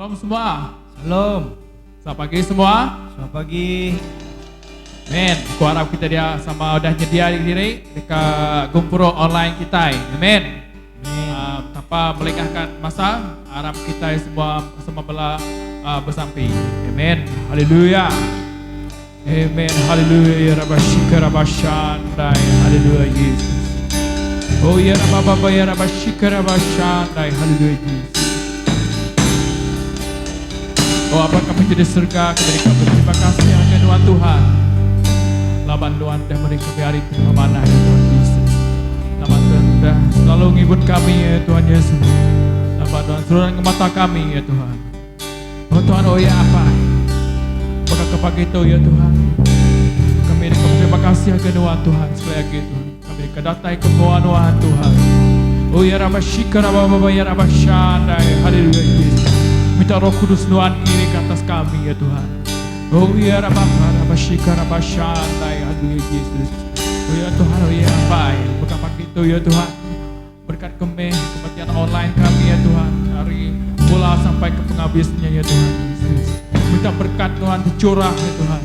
Shalom semua. Shalom. Selamat pagi semua. Selamat pagi. Amen. Aku harap kita dia sama udah nyedia diri dekat Gumpuro online kita. Amen. Tanpa melengahkan masa, harap kita semua bela bersampai. Amen. Haleluya. Amen. Haleluya. Rabbashika Rabbashandai. Haleluya Yesus. Oh ya Rabbaba ya Rabbashika Rabbashandai. Haleluya Yesus. Oh apa kami jadi surga, kami berterima kasih hanya Tuhan Tuhan. Laban Tuhan dah beri kami hari mana ya Tuhan Yesus. Nama Tuhan sudah selalu ngibut kami ya Tuhan Yesus. Nama Tuhan selalu ke mata kami ya Tuhan. Oh Tuhan, oh ya apa? Maka kepagi itu ya Tuhan. Kami terima kasih hanya Tuhan sekali lagi Tuhan. Kami kedatai kebawaan Tuhan. Oh ya Rabbashika Rabbaba ya Rabbashandai. Haleluya Yesus. Minta Roh Kudus Tuhan kiri ke atas kami ya Tuhan. Oh ya Rabbashika Rabbashandai. Haleluya Yesus. Oh ya Tuhan, oh ya apa? Bukan pagi itu ya Tuhan. Berkat kami kebaktian online kami ya Tuhan. Dari mula sampai ke penghabisnya ya Tuhan Yesus. Minta berkat Tuhan tercurah ya Tuhan.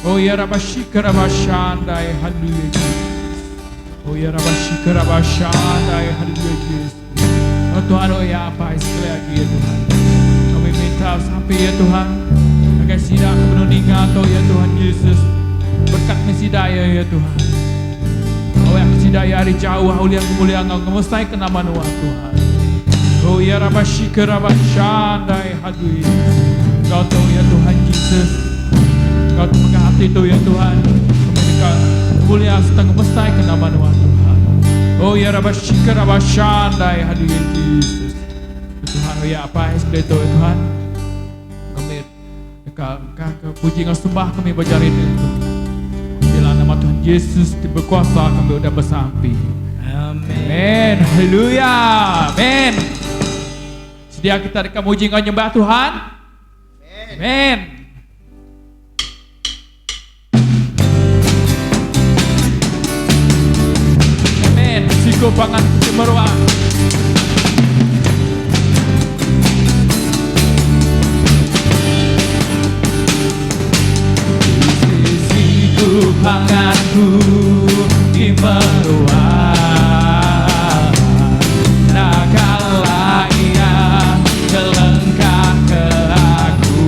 Oh ya Rabbashika Rabbashandai. Haleluya Yesus. Oh ya Rabbashika Rabbashandai. Haleluya Yesus. Oh Tuhan, oh ya apa? Sekali lagi ya Tuhan. Kami minta sampai ya Tuhan. Agar sidang kebenaran atau ya Tuhan Yesus. Berkat mesidaya ya Tuhan. Oh yang mesidaya dari jauh yang kemuliaan Engkau mustai ke nama Tuhan. Oh ya Rabbashika Rabbashandai. Haleluya. Kau tahu ya Tuhan Yesus. Kau pegang hati itu ya Tuhan. Kemuliaan kemuliaan setengah mustai ke nama Tuhan. Oh ya Rabbashika Rabbashandai. Haleluya Yesus. Tuhan, oh ya apa seperti itu ya Tuhan. Kami puji dan sembah kami berjari itu. Bila nama Tuhan Yesus berkuasa kami sudah bersampai. Amin. Haleluya. Amin. Sedia kita dekat muji dan nyembah Tuhan. Amin. Amin. Siku pangan kemeruan. Panganku di meruah, nakala ia terlengkap ke aku,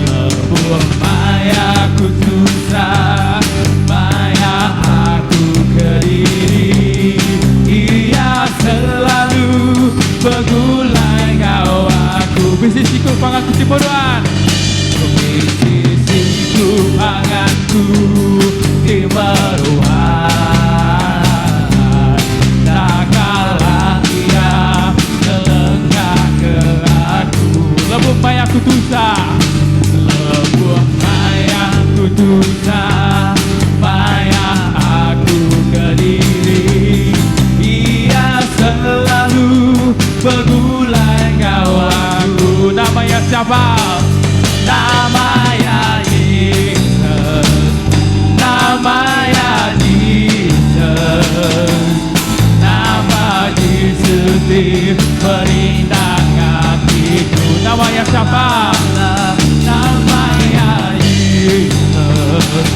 lebur mayaku susah, maya aku kediri, ia selalu bergulai kau aku. Bisisiku panganku di meruah. Panganku di meruah, nakala ia terlengkap ke aku. Lebur mayaku dosa, lebur mayaku dosa, maya aku kediri, ia selalu bergulai kau aku. Namanya siapa? Namanya Namanya Jesus, nama Jesus diperindah hatiku. Namanya siapa? Namanya Jesus,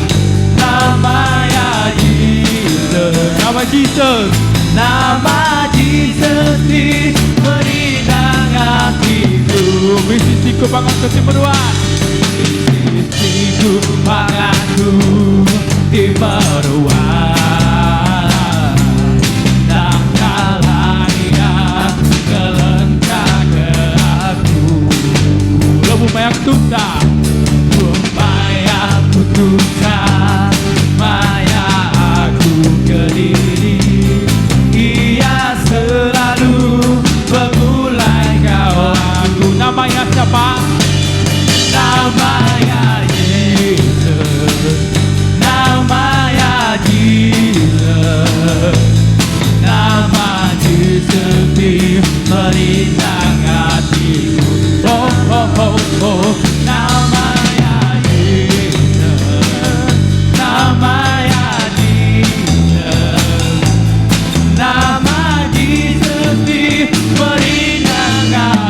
namanya Jesus, nama Jesus, nama Jesus diperindah hatiku. Bisisiku pangan kesimpulan. Bisisiku panganku di meruah, nakala ia terlengkap ke aku. Lebur mayaku dosa, lebur mayaku dosa, maya aku kediri, ia selalu bergulai kau aku. Namanya siapa? Namanya Yesus, namanya Jesus, nama Jesus diperindah hatiku. Oh oh oh oh, namanya Yesus, namanya Jesus, nama Jesus diperindah hatiku.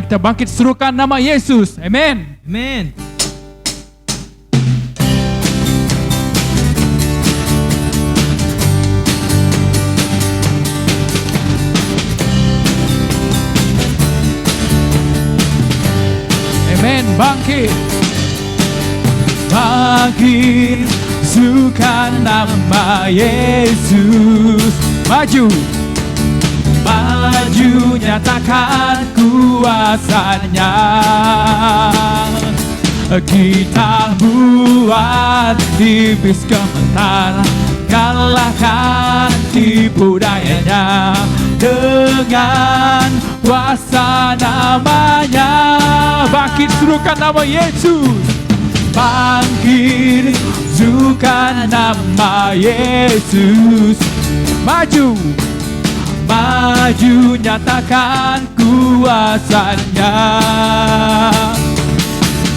Mari kita bangkit serukan nama Yesus. Amin. Amin. Amin. Bangkit. Bangkit serukan nama Yesus. Maju. Maju nyatakan kuasanya. Kita buat iblis gemetar, kalahkan tipu dayanya dengan kuasa namanya. Bangkit serukan nama Yesus. Bangkit serukan nama Yesus. Maju. Maju nyatakan kuasanya.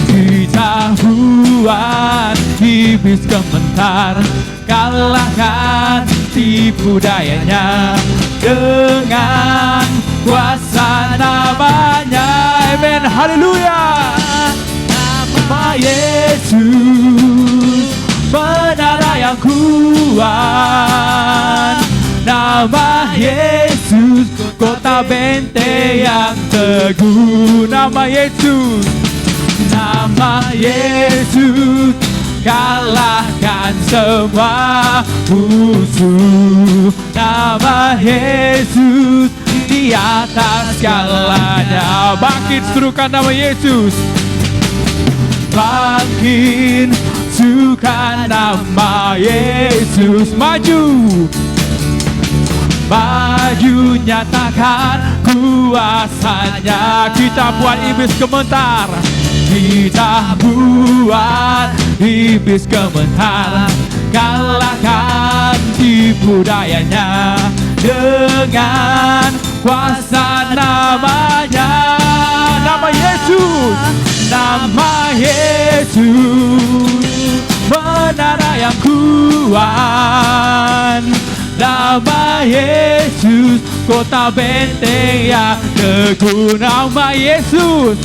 Kita buat iblis gemetar, kalahkan tipu dayanya dengan kuasa namanya. Amin. Haleluya. Nama Yesus menara yang kuat. Nama Yesus kota benteng yang teguh. Nama Yesus. Nama Yesus kalahkan semua musuh. Nama Yesus di atas segalanya. Bangkit serukan nama Yesus. Bangkit serukan nama Yesus. Maju. Maju nyatakan kuasanya. Kita buat iblis gemetar. Kita buat iblis gemetar, kalahkan tipu dayanya dengan kuasa namanya. Nama Yesus. Nama Yesus menara yang kuat. Nama Yesus kota benteng yang teguh. Nama Yesus.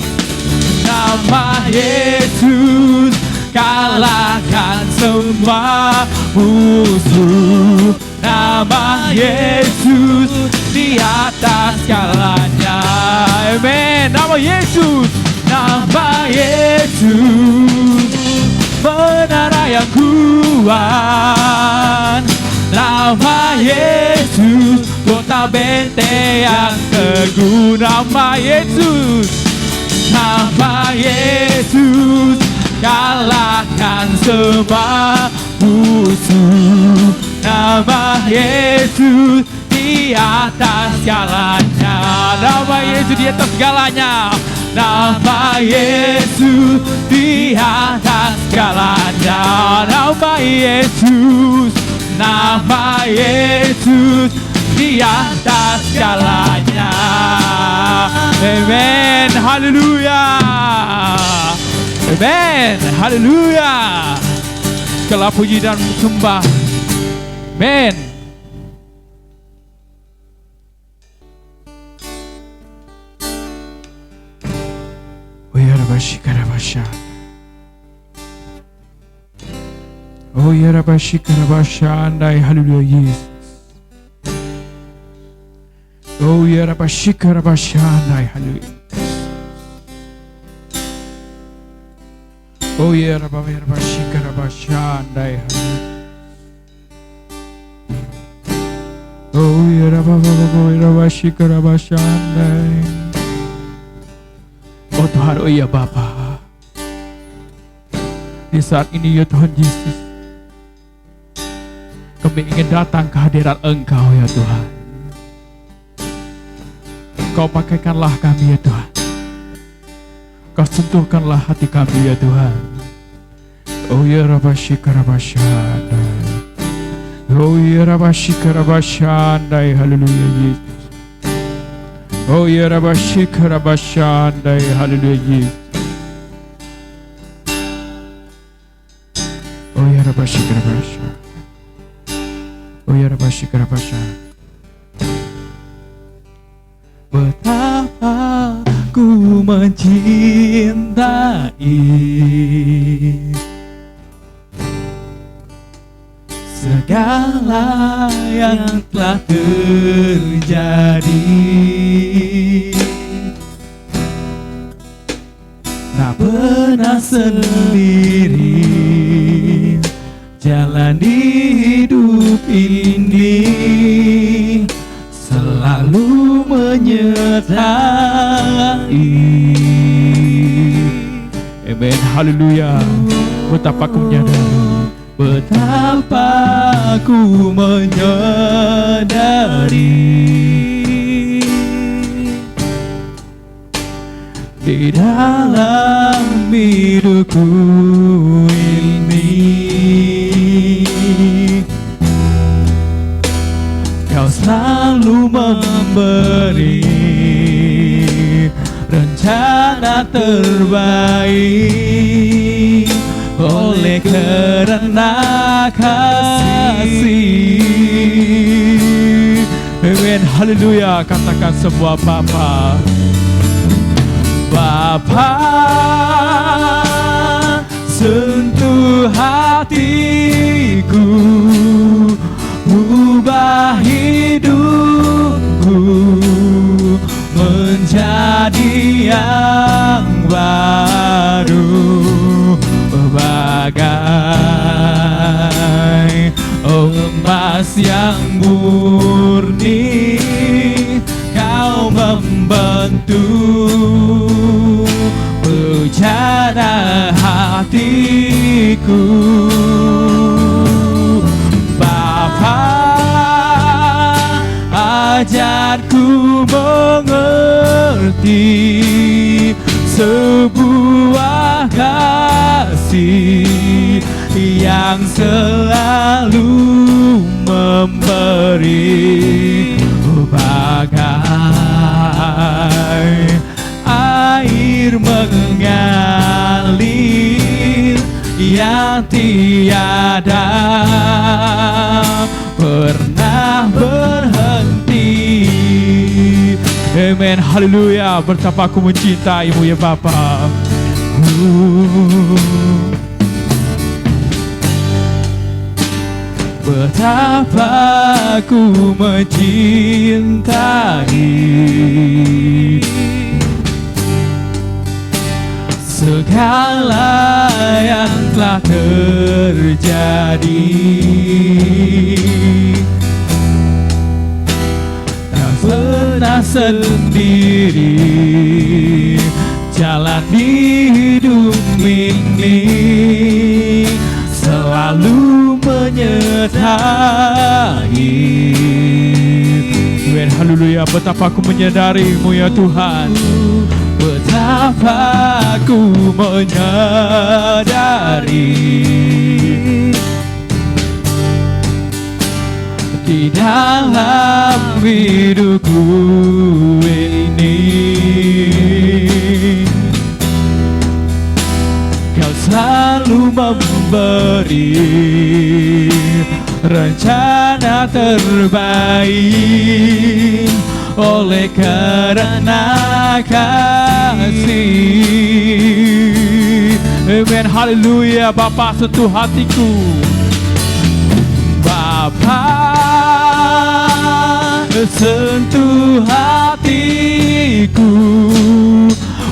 Nama Yesus kalahkan semua musuh. Nama Yesus di atas segalanya. Amin. Nama Yesus. Nama Yesus menara yang kuat. Nama Yesus kota benteng yang teguh. Nama Yesus. Nama Yesus kalahkan semua musuh. Nama Yesus di atas segalanya. Nama Yesus di atas segalanya. Nama Yesus di atas segalanya. Nama Yesus. Nama Yesus di atas segalanya. Amen. Haleluya. Amen. Haleluya. Segala puji dan sembah. Amen. Oh ya Rabashikarabasyah. Oh ya Rabashikarabasyah. Haleluya Yesus. Oh ya Rabashikarabasyah. Haleluya. Oh ya Rabashikarabasyah. Oh ya Rabashikarabasyah. Oh Tuhan, oh ya Bapa, di saat ini ya Tuhan Yesus, kami ingin datang ke hadirat Engkau ya Tuhan. Kau pakaikanlah kami ya Tuhan. Kau sentuhkanlah hati kami ya Tuhan. Oh ya Rabashikarabasyah. Oh ya Rabashikarabasyah. Haleluya Yesus. Oh ya Rabashikarabasyah. Haleluya Yesus. Oh ya Rabashikarabasyah. Oh ya Rabashikarabasyah. Betapa ku mencintai segala yang telah terjadi. Tak pernah sendiri jalani hidup ini, selalu menyertai. Amen, haleluya. Betapa aku menyadari, betapa aku menyadari di dalam hidupku ini Kau selalu memberi rencana terbaik, oleh karena kasih. Amen, haleluya. Katakan semua Bapa. Bapa, sentuh hatiku, ubah hidupku menjadi yang baru, bagai emas yang murni. Kau membentuk rencana hatiku. Bapa, ajarku mengerti sebuah kasih yang selalu memberi, bagai air mengalir yang tiada pernah berhenti. Amen, haleluya. Betapa aku mencintaimu ya Bapa. Betapa aku mencintai segala yang telah terjadi. Tak pernah sendiri jalan di hidup ini, selalu menyertai. Amen, haleluya. Betapa aku menyadarimu ya Tuhan, betapa aku menyadari di dalam hidupku ini Kau selalu memberi rencana terbaik, oleh karena kasih. Amen, haleluya. Bapa, sentuh hatiku. Bapa, sentuh hatiku,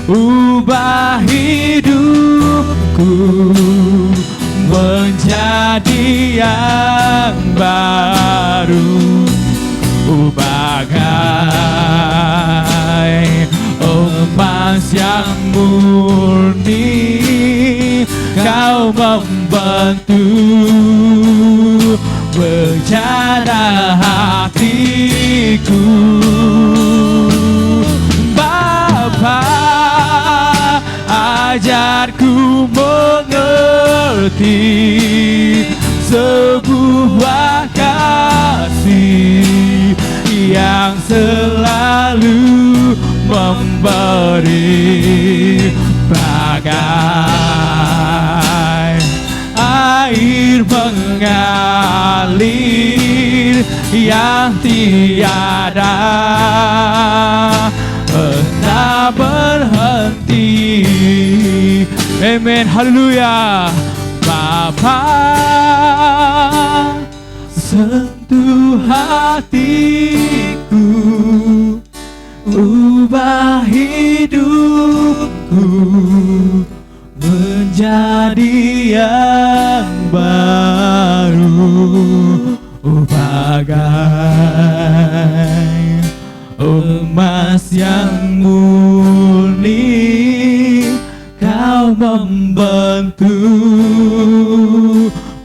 ubah hidupku menjadi yang baru, bagai emas yang murni. Kau membentuk rencana hatiku. Bapa, ajarku mengerti sebuah kasih yang selalu memberi, bagai air mengalir yang tiada pernah berhenti. Amin, haleluya. Bapa, sentuh hatiku, ubah hidupku menjadi yang baru, bagai emas yang murni. Kau membentuk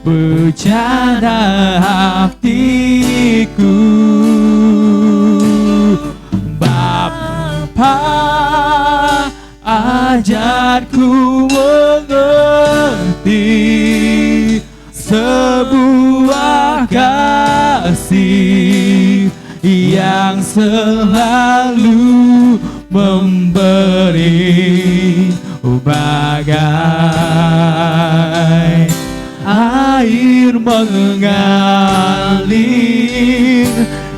bercanda hatiku. Bapa, ajarku mengerti sebuah kasih yang selalu memberi, bagai air mengalir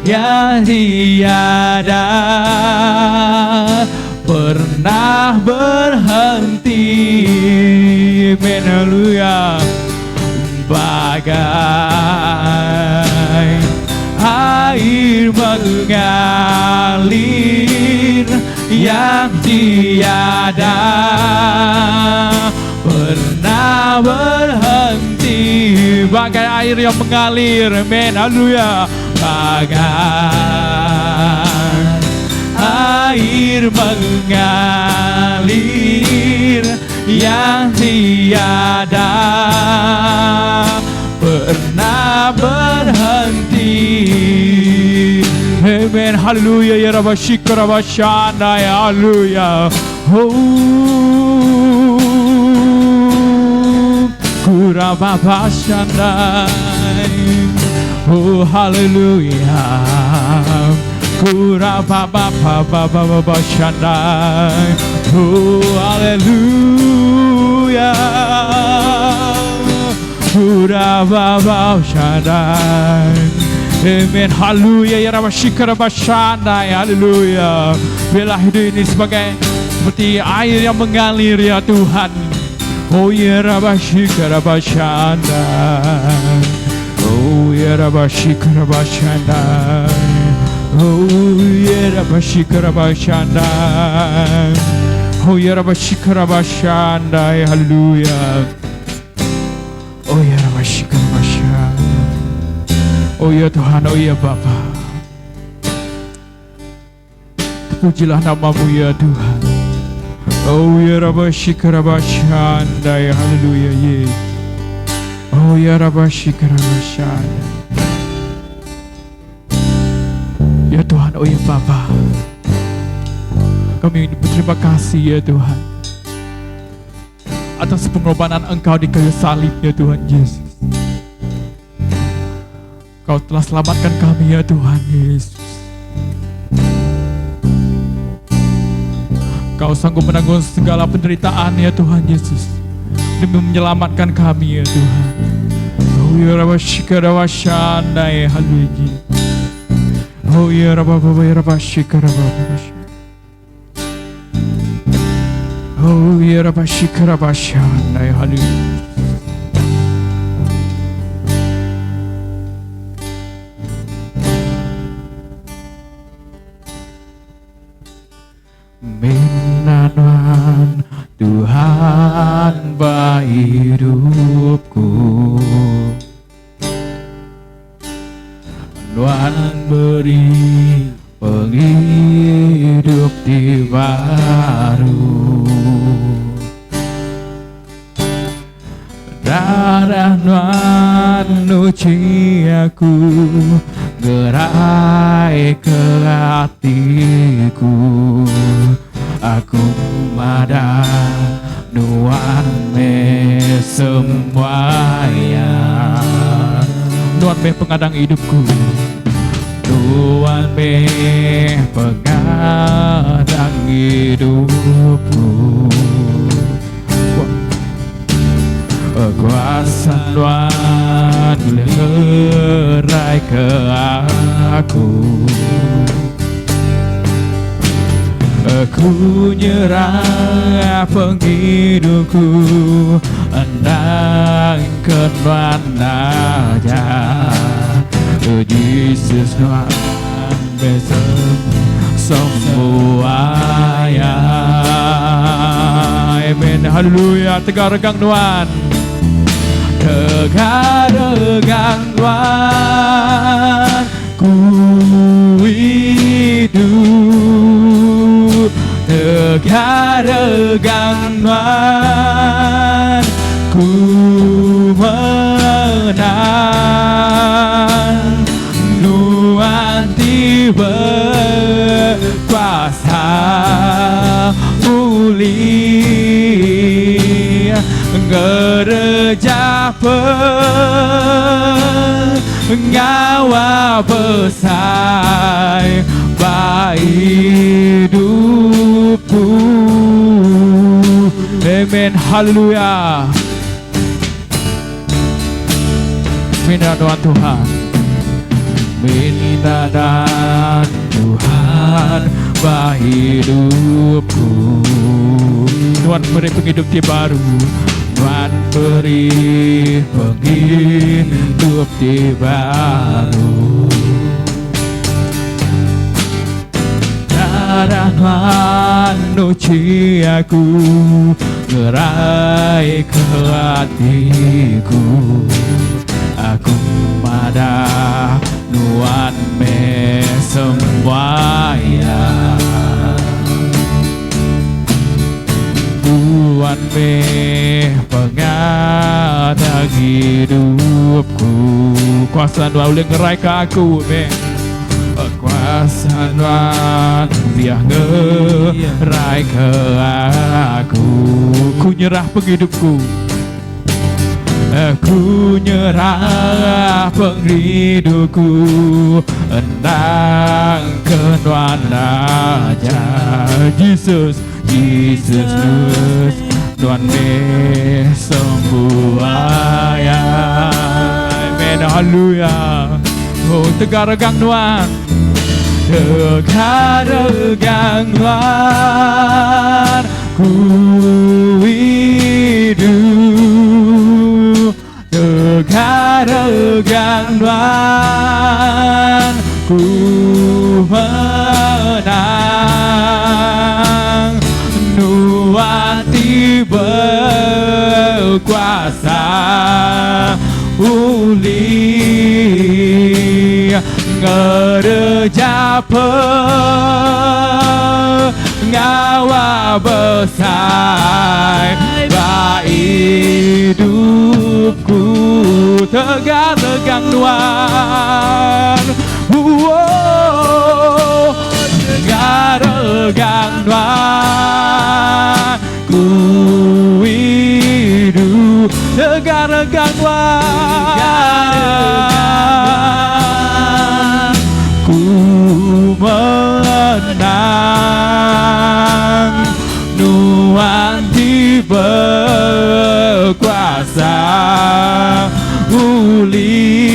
yang tiada pernah berhenti. Haleluya. Bagai air mengalir yang tiada pernah berhenti. Bagai air yang mengalir. Amin, haleluya. Bagai air mengalir yang tiada pernah berhenti. Amen, haleluya. Ya Rabba Shikra Bashana, ya haleluya. Kuraba Bashana, oh haleluya. Kuraba Bashana, oh haleluya. Kuraba Bashana. Amin, haleluya. Ya Rabba Shikra Bashana, ya haleluya. Bila hidup ini seperti air yang mengalir ya Tuhan. Oh ya Rabba Shikra Bashana, oh ya Rabba Shikra Bashana, oh ya Rabba Shikra Bashana, oh ya Rabba Shikra Bashana, ya haleluya. Oh ya Rabba Shikra Bashana. Oh ya Tuhan, oh ya Bapa, pujilah namamu ya Tuhan. Oh ya Rabba Shikra Bashana, ya haleluya. Yesus. Oh ya Rabba Shikra Bashana. Ya Tuhan, oh ya Bapa, kami berterima kasih ya Tuhan atas pengorbanan Engkau di kayu salib ya Tuhan Yesus. Kau telah selamatkan kami ya Tuhan Yesus. Kau sanggup menanggung segala penderitaan ya Tuhan Yesus demi menyelamatkan kami ya Tuhan. Oh ya Rabba Shikra Bashana, ya haleluya. Oh ya Rabba Shikra Bashana. Oh ya Rabba Shikra Bashana, ya haleluya. Menawan Tuhan baik hidupku, Tuhan beri penghidup di baru. Darah Tuhan nyuci aku, gerai ke hatiku. Aku ada Tuhan me semuanya. Tuhan me pengadang hidupku, Tuhan me pengadang hidupku. Kuasa Tuhan gerai ke aku. Ku nyerah penghidupku, endangkan mana aja. Oh Jesus, Tuhan besok semua ya. Amen, haleluya. Tegar regang Tuhan, tegar regang Tuhan, ku hidup. Tegar regang Tuhan, ku menang. Tuhan tiba kuasa pulih gereja pengawal besar hidupku. Amen, haleluya. Minta doa Tuhan, minta dan Tuhan hidupku. Tuhan beri penghidup baru, Tuhan beri penghidup baru. Darah manusia aku ngerai ke hatiku. Aku pada nuan me semuanya. Tuhan me pengadang hidupku. Kuasa Tuhan boleh ngerai ke aku me. Kuasa Tuhan dia ngerai ke aku. Ku nyerah penghidupku, aku nyerah penghidupku, endangkan Tuhan aja. Jesus, Jesus Tuhan me semua ya. Amen, haleluya. Oh, tegar regang Tuhan, tegar regang Tuhan, ku hidup. Tegar regang Tuhan, ku menang. Tuhan tiba kuasa pulih gereja pengawal besar hidupku. Tegar regang Tuhan, tegar regang Tuhan, ku hidup. Tegar regang Tuhan, ku menang. Tuhan tiba kuasa pulih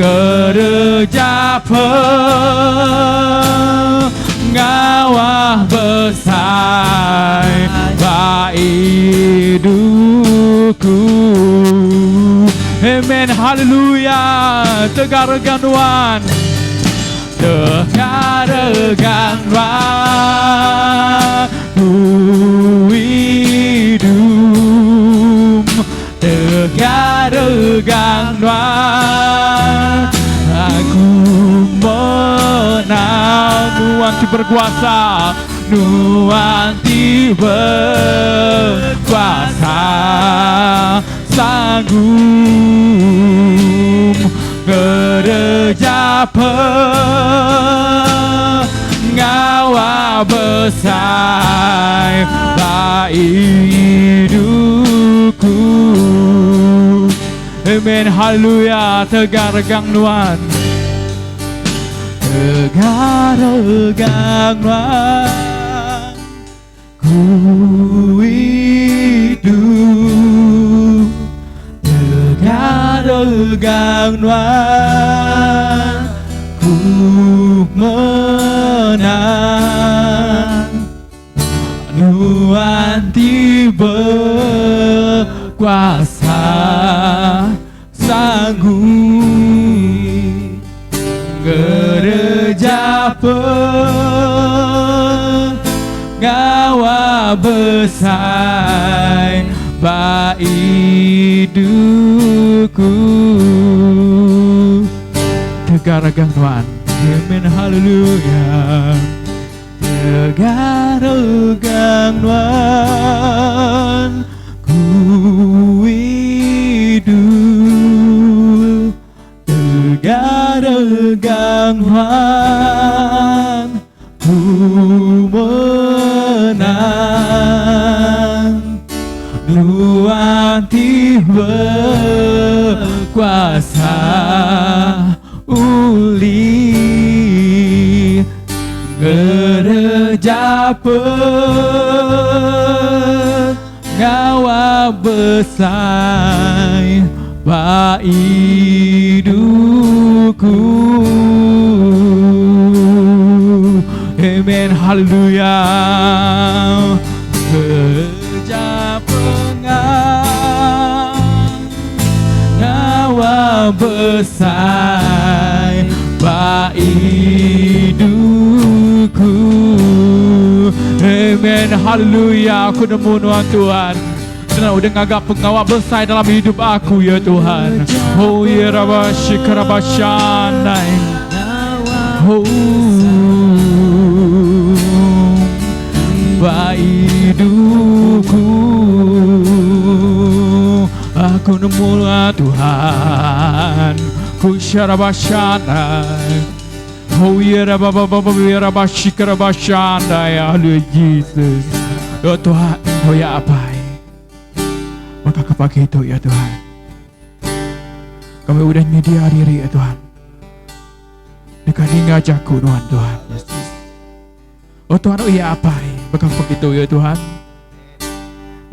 gereja pengawal besar hidupku. Amen, haleluya. Tegar regang Tuhan, tegar regang Tuhan, ku hidup. Tegar regang Tuhan, aku menang. Tuhan ti berkuasa, Tuhan ti berkuasa, sanggup gereja pengawal besar hidupku. Amen, haleluya. Tegar regang Tuhan, tegar regang Tuhan, ku hidup. Tegar regang Tuhan, ku menang. berkuasa sanggup gereja pengawal besar bagi hidupku. Tegaragang Tuhan, amin, haleluya. Tegaragang Tuhan, ku hidup. Tegaragang Tuhan, ku menang. Tuhan berkuasa uli gereja pengawal besar bagi hidupku. Amen, haleluya. Gereja pengawal besar bagi hidupku. Amen, haleluya. Aku nemu Tuhan, dan udah ngagak pengawal besar dalam hidup aku ya Tuhan. Oh ya Rabba Shikarabashanai. Oh bagi hidupku, aku nemu Tuhan. Ku Sharabashanai. Oh ya Rabba Shikarabashanai. Haleluya Jesus. Ya Tuhan, oh ya apa? Maka kepake itu ya Tuhan, kami udah nyedia diri ya Tuhan, dekat ngajakku Tuhan Yesus. Oh Tuhan, oh iya apa ya, maka begitu ya Tuhan,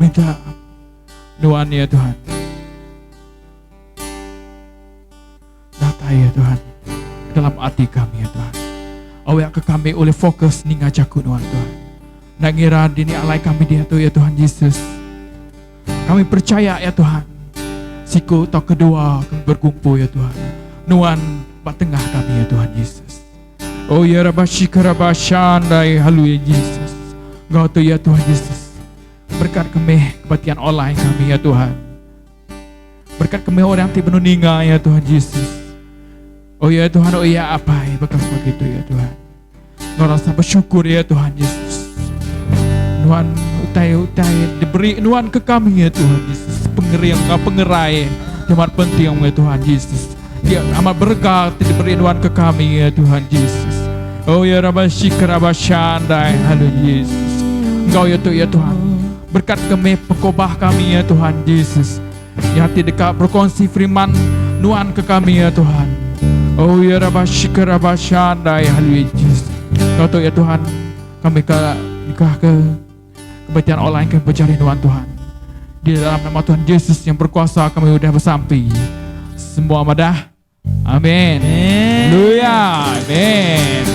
minta Tuhan ya Tuhan, data ya Tuhan, dalam hati kami ya Tuhan. Oh ya ke kami oleh fokus nih ngajakku Tuhan. Nangira dini alai kami dia tuh ya Tuhan Yesus. Kami percaya ya Tuhan, siku tak kedua kami berkumpul ya Tuhan. Nuan tengah kami ya Tuhan Yesus. Oh ya Rabashikarabashandai, haleluya Yesus. Engkau tuh ya Tuhan Yesus. Berkat kami kebaktian online kami ya Tuhan. Berkat kami orang yang menuninga ya Tuhan Yesus. Oh ya Tuhan, oh ya apa ya bekas begitu ya Tuhan. Engkau rasa bersyukur ya Tuhan Yesus. Tuhan utai diberi Tuhan ke kami ya Tuhan Yesus, pengerai amat penting ya Tuhan Yesus. Dia amat berkat diberi Tuhan ke kami ya Tuhan Yesus. Oh ya Rabashikarabashandai, haleluya Yesus. Engkau ya Tuhan, berkat kami pekobah kami ya Tuhan Yesus. Ya hati dekat berkongsi firman Tuhan ke kami ya Tuhan. Oh ya Rabashikarabashandai, haleluya Yesus. Engkau ya Tuhan, kami ke kebaktian online kami mencari Tuhan. Di dalam nama Tuhan Yesus yang berkuasa kami sudah bersampai. Semua madah. Amin. Haleluya. Amin.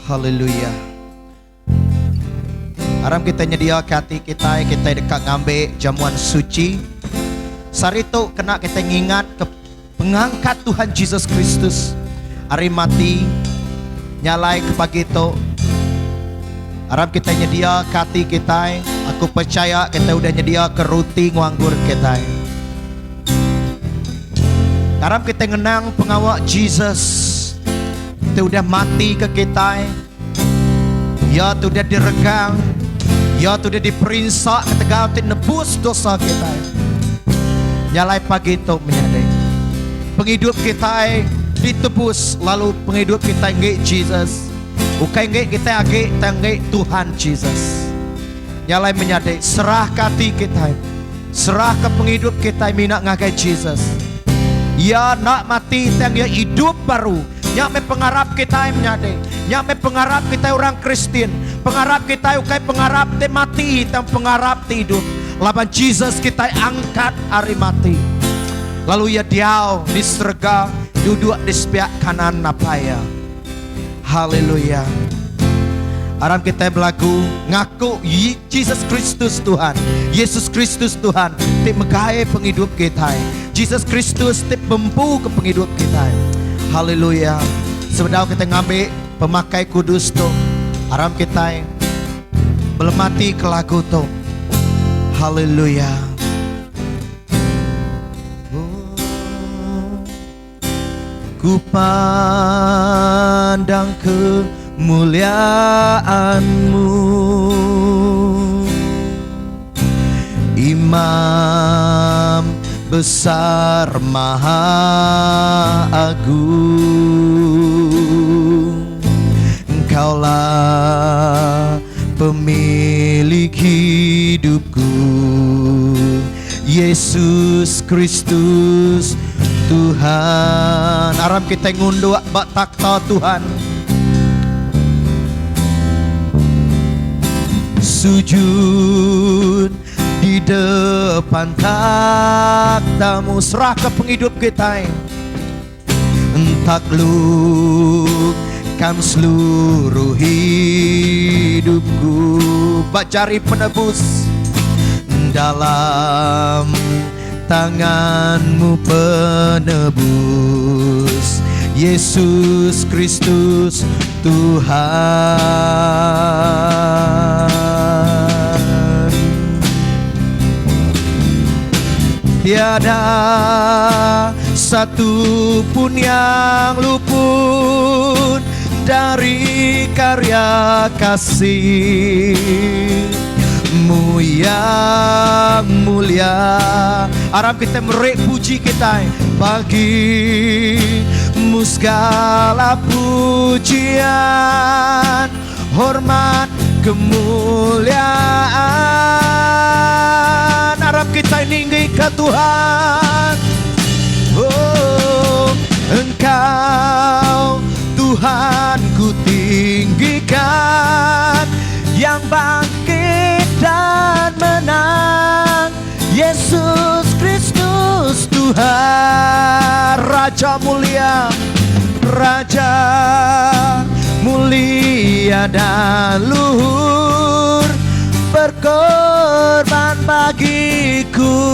Haleluya. Aram kita nyedia ke hati kita dekat ngambil jamuan suci. Sarito kena kita ngingat ke pengangkat Tuhan Yesus Kristus. Hari mati nyalai ke pagi itu. Aram kita nyedia ke hati kita. Aku percaya kita udah nyedia ke roti nganggur kita. Aram kita ngenang pengawal Yesus. Kita udah mati ke kita. Ya tu udah diregang. Ya tu udah diperinsak ketika nebus dosa kita. Nyalai pagi itu menyadari penghidup kita ditebus, lalu penghidup kita nggak Jesus, bukan nggak kita nggak Tuhan Jesus. Nyalai menyadari serah hati kita, serah ke penghidup kita minat ngagai Jesus. Ya nak mati tang ya hidup baru. Nyak me pengarap kita menyadari, nyak me pengarap kita orang Kristen, pengarap kita ukai pengarap te mati tang pengarap te hidup. Laban Jesus kita angkat hari mati. Lalu ia diau di surga, duduk di sebelah kanan napaya. Haleluya. Aram kita berlagu ngaku Yesus Kristus Tuhan. Yesus Kristus Tuhan tip megai penghidup kita. Yesus Kristus tip bempu ke penghidup kita. Haleluya. Sebenarnya kita ngambil pemakai kudus tu. Aram kita melemati ke lagu tu. Haleluya. Ku pandang kemuliaan-Mu, Imam besar maha agung. Engkaulah pemilik hidupku, Yesus Kristus Tuhan. Aram kita ngunduh bak takhta Tuhan. Sujud di depan takhta-Mu, serah ke penghidup kita. Taklukkan seluruh hidupku, bak cari penebus dalam tangan-Mu penebus, Yesus Kristus Tuhan. Tiada satu pun yang luput dari karya kasih-Mu yang mulia. Aram kita merik puji kita, bagi-Mu segala pujian, hormat, kemuliaan. Aram kita ninggi ke Tuhan. Oh, Engkau Tuhan ku tinggikan, yang bangkit dan menang, Yesus Kristus Tuhan. Raja mulia, Raja mulia dan luhur, berkorban bagiku.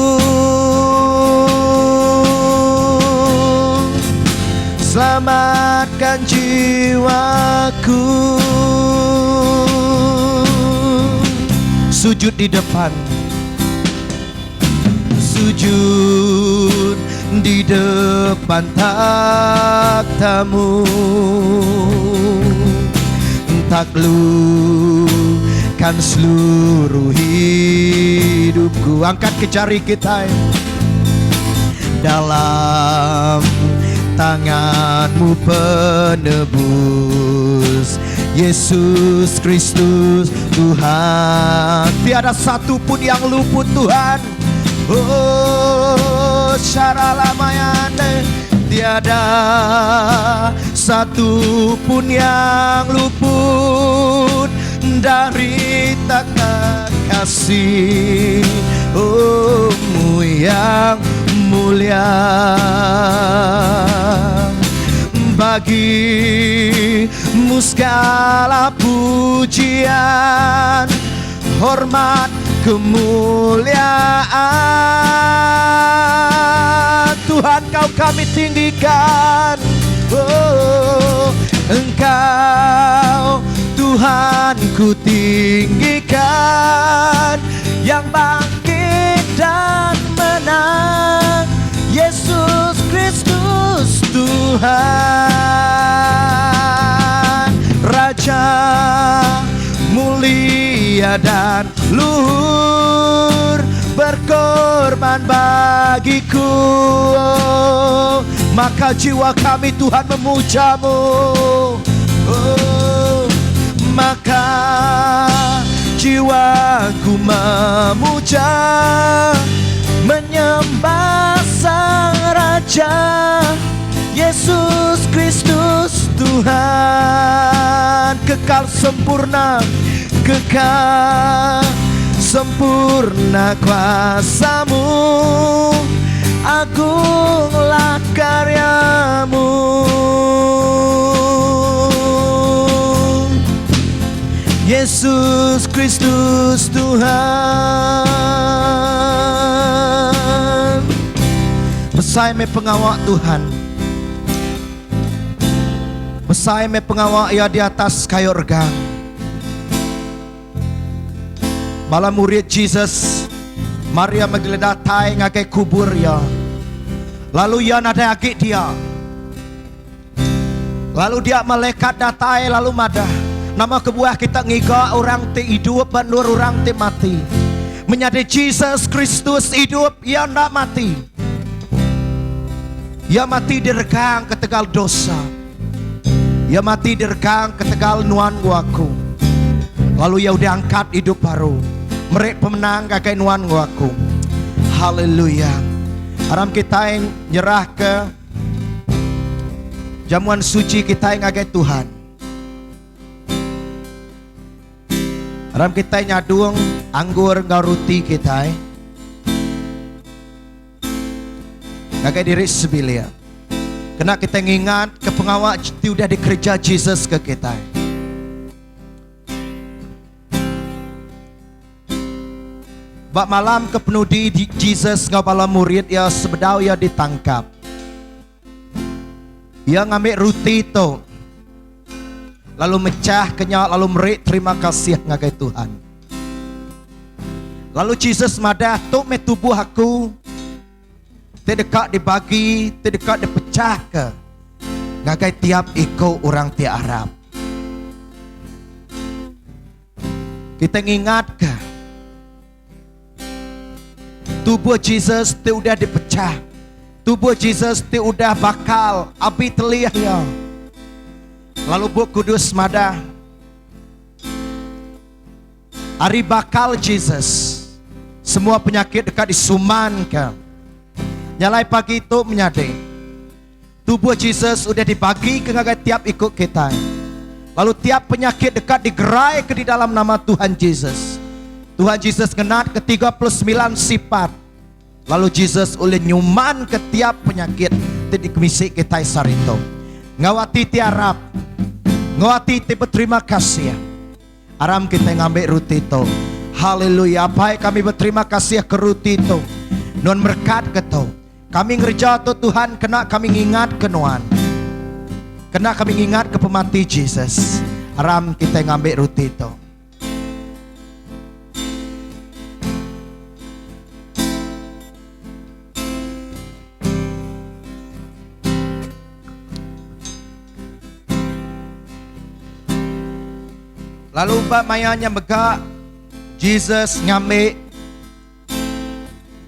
Selamatkan jiwaku. Sujud di depan, sujud di depan takhta-Mu, taklukkan seluruh hidupku. Angkat ke jari kita, dalam tangan-Mu penebus, Yesus Kristus Tuhan. Tiada satu pun yang luput Tuhan. Oh, syara lamayane, tiada satu pun yang luput dari tangan kasih, Oh-Mu yang mulia. Bagi-Mu segala pujian, hormat, kemuliaan. Tuhan, Kau kami tinggikan. Oh, Engkau Tuhan ku tinggikan, yang bangkit dan menang, Yesus Kristus Tuhan. Raja mulia dan luhur, berkorban bagiku. Maka jiwa kami Tuhan memuja-Mu. Oh, maka jiwaku memuja, menyembah Sang Raja, Yesus Kristus Tuhan. Kekal sempurna, kekal sempurna kuasa-Mu, agunglah karyamu. Yesus Kristus Tuhan. Mesai me pengawak Tuhan. Mesai me pengawak ya di atas kayu regang. Malam murid Jesus Maria Magdalena datai ngakai kubur ya. Lalu ya nada agik dia. Lalu dia malaikat datai lalu madah. Nama kebuah kita ngiga orang te hidup bandur orang te mati. Menyadari Jesus Kristus hidup ya ndak mati. Ya mati di regang ketegal dosa. Ya mati di regang ketegal nuan guaku. Lalu ya udah angkat hidup baru. Mereka pemenang kakek nuan guaku. Haleluya. Aram kita yang nyerah ke jamuan suci kita yang ngagai Tuhan. Aram kita nyadung anggur ngaruti kita. Ngagai diri sebilia. Kena kita ngingat ke pengawal udah dikerja Jesus ke kita. Bak malam kepenudi Jesus ngapala murid ya sebedau ya ditangkap. Ia ngambil ruti itu. Lalu mecah kenyal lalu merik terima kasih ngagai Tuhan. Lalu Jesus madah tu me tubuh aku. Terdekat dibagi, terdekat dipecah ke. Ngagai tiap iko orang ti Arab. Kita ngingat ke tubuh Jesus ti udah dipecah. Tubuh Jesus ti udah bakal api telih ya. Lalu Bu Kudus madah hari bakal Jesus. Semua penyakit dekat disuman ke. Nyalai pagi itu menyadari tubuh Jesus udah dibagi ke ngagai tiap ikut kita. Lalu tiap penyakit dekat digerai ke di dalam nama Tuhan Jesus. Tuhan Yesus kenat ke 39 sifat. Lalu Jesus oleh nyuman ke tiap penyakit di kemisi kita sarito. Ngawati tiarap. Ngawati ti berterima kasih. Aram kita ngambil ruti itu. Haleluya. Apa kami berterima kasih ke ruti itu. Non berkat ke tu. Kami ngerja tu Tuhan kena kami ingat ke nuan. Kena kami ingat ke pemati Jesus. Aram kita ngambil ruti itu. Lalu Mbak Mayanya megak Jesus ngambil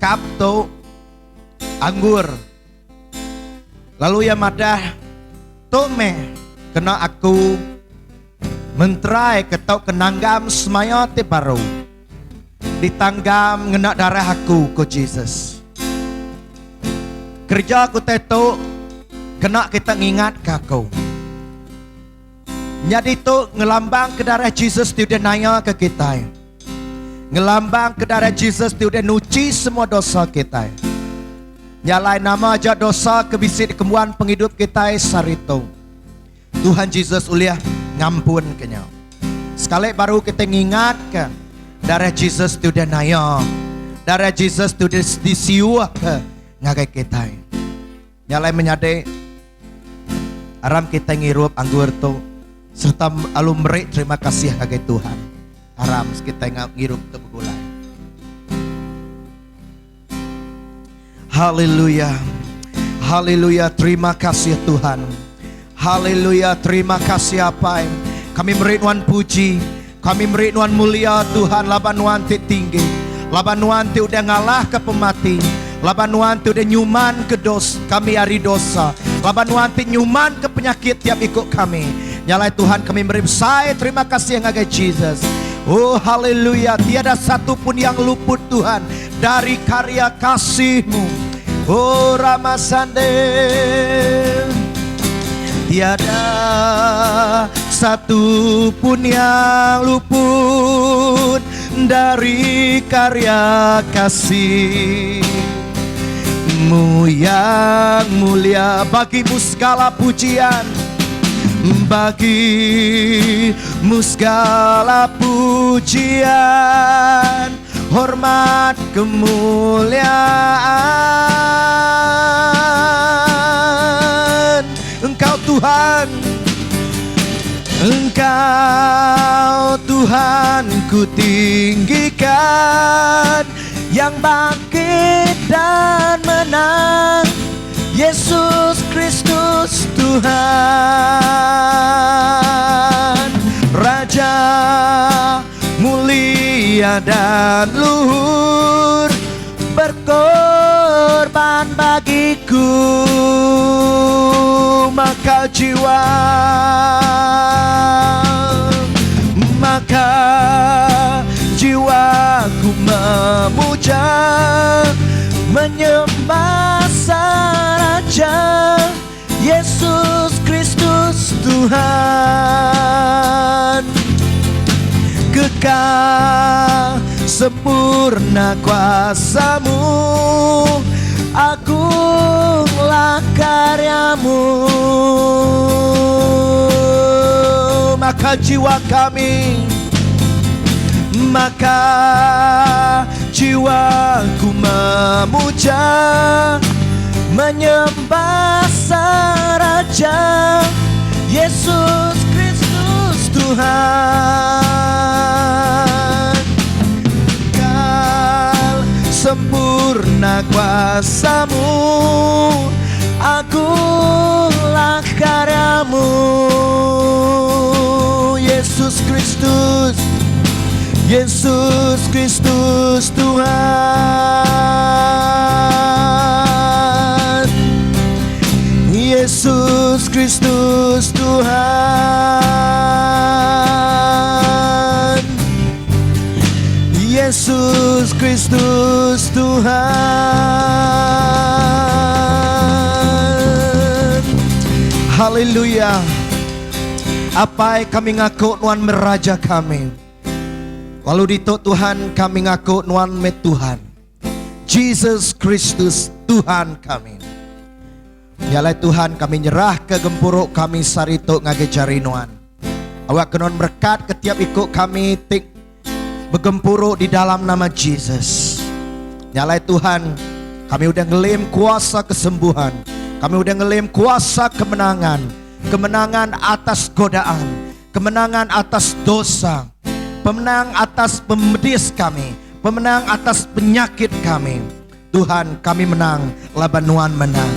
kap tu anggur. Lalu ya madah tu me kena aku mentrai ketau kenanggam semaya te baru ditanggam ngena darah aku ke Jesus. Kerja aku tetu kena kita ngingat ke aku. Jadi tu ngelambang ke darah Jesus tu dia naya ke kita. Ngelambang ke darah Jesus tu dia nuci semua dosa kita. Nyalai nama aja dosa kebisit kemuan penghidup kita sarito. Tuhan Jesus uliah ngampun kenya. Sekali baru kita ngingat ke darah Jesus tu dia naya. Darah Jesus tu dia disiuah ke ngagai kita. Nyalai menyadai aram kita ngirup anggur tu. Serta alu merik terima kasih kagai Tuhan. Aram kita ngirup tebegulai. Haleluya. Haleluya, terima kasih Tuhan. Haleluya, terima kasih apa yang kami merik nuan puji. Kami merik nuan mulia Tuhan. Laban nuan ti tinggi. Laban nuan ti udah ngalah ke pemati. Laban nuan ti udah nyuman ke kami hari dosa. Laban nuan ti nyuman ke penyakit tiap ikut kami. Nyalai Tuhan kami beri saya terima kasih yang agak Jesus. Oh haleluya, tiada satu pun yang luput Tuhan dari karya kasih-Mu. Oh Ramasande, tiada satu pun yang luput dari karya kasih. Mu yang mulia, bagimu segala pujian, bagimu segala pujian, hormat kemuliaan. Engkau Tuhan, Engkau Tuhan ku tinggikan, yang bangkit dan menang, Yesus Kristus Tuhan. Raja mulia dan luhur, berkorban bagiku, maka jiwaku memuja, menyembah Sang Raja, Yesus Kristus Tuhan. Kekal sempurna kuasa-Mu, agunglah karya-Mu, maka jiwaku memuja, menyembah Sang Raja, Yesus Kristus Tuhan. Kekal sempurna kuasa-Mu, agunglah karya-Mu, Yesus Kristus, Yesus Kristus Tuhan. Yesus Kristus Tuhan. Yesus Kristus Tuhan. Haleluya. Apa kami ngaku Tuhan meraja kami. Lalu dito Tuhan kami ngaku nuan met Tuhan, Jesus Kristus Tuhan kami. Nyalai Tuhan kami nyerah ke gempuruk kami sarito ngagejari nuan. Awak kenon berkat ketiap ikut kami tik begempuruk di dalam nama Jesus. Nyalai Tuhan kami udah ngelim kuasa kesembuhan, kami udah ngelim kuasa kemenangan, kemenangan atas godaan, kemenangan atas dosa, pemenang atas pemedis kami, pemenang atas penyakit kami. Tuhan kami menang, laban Nuan menang.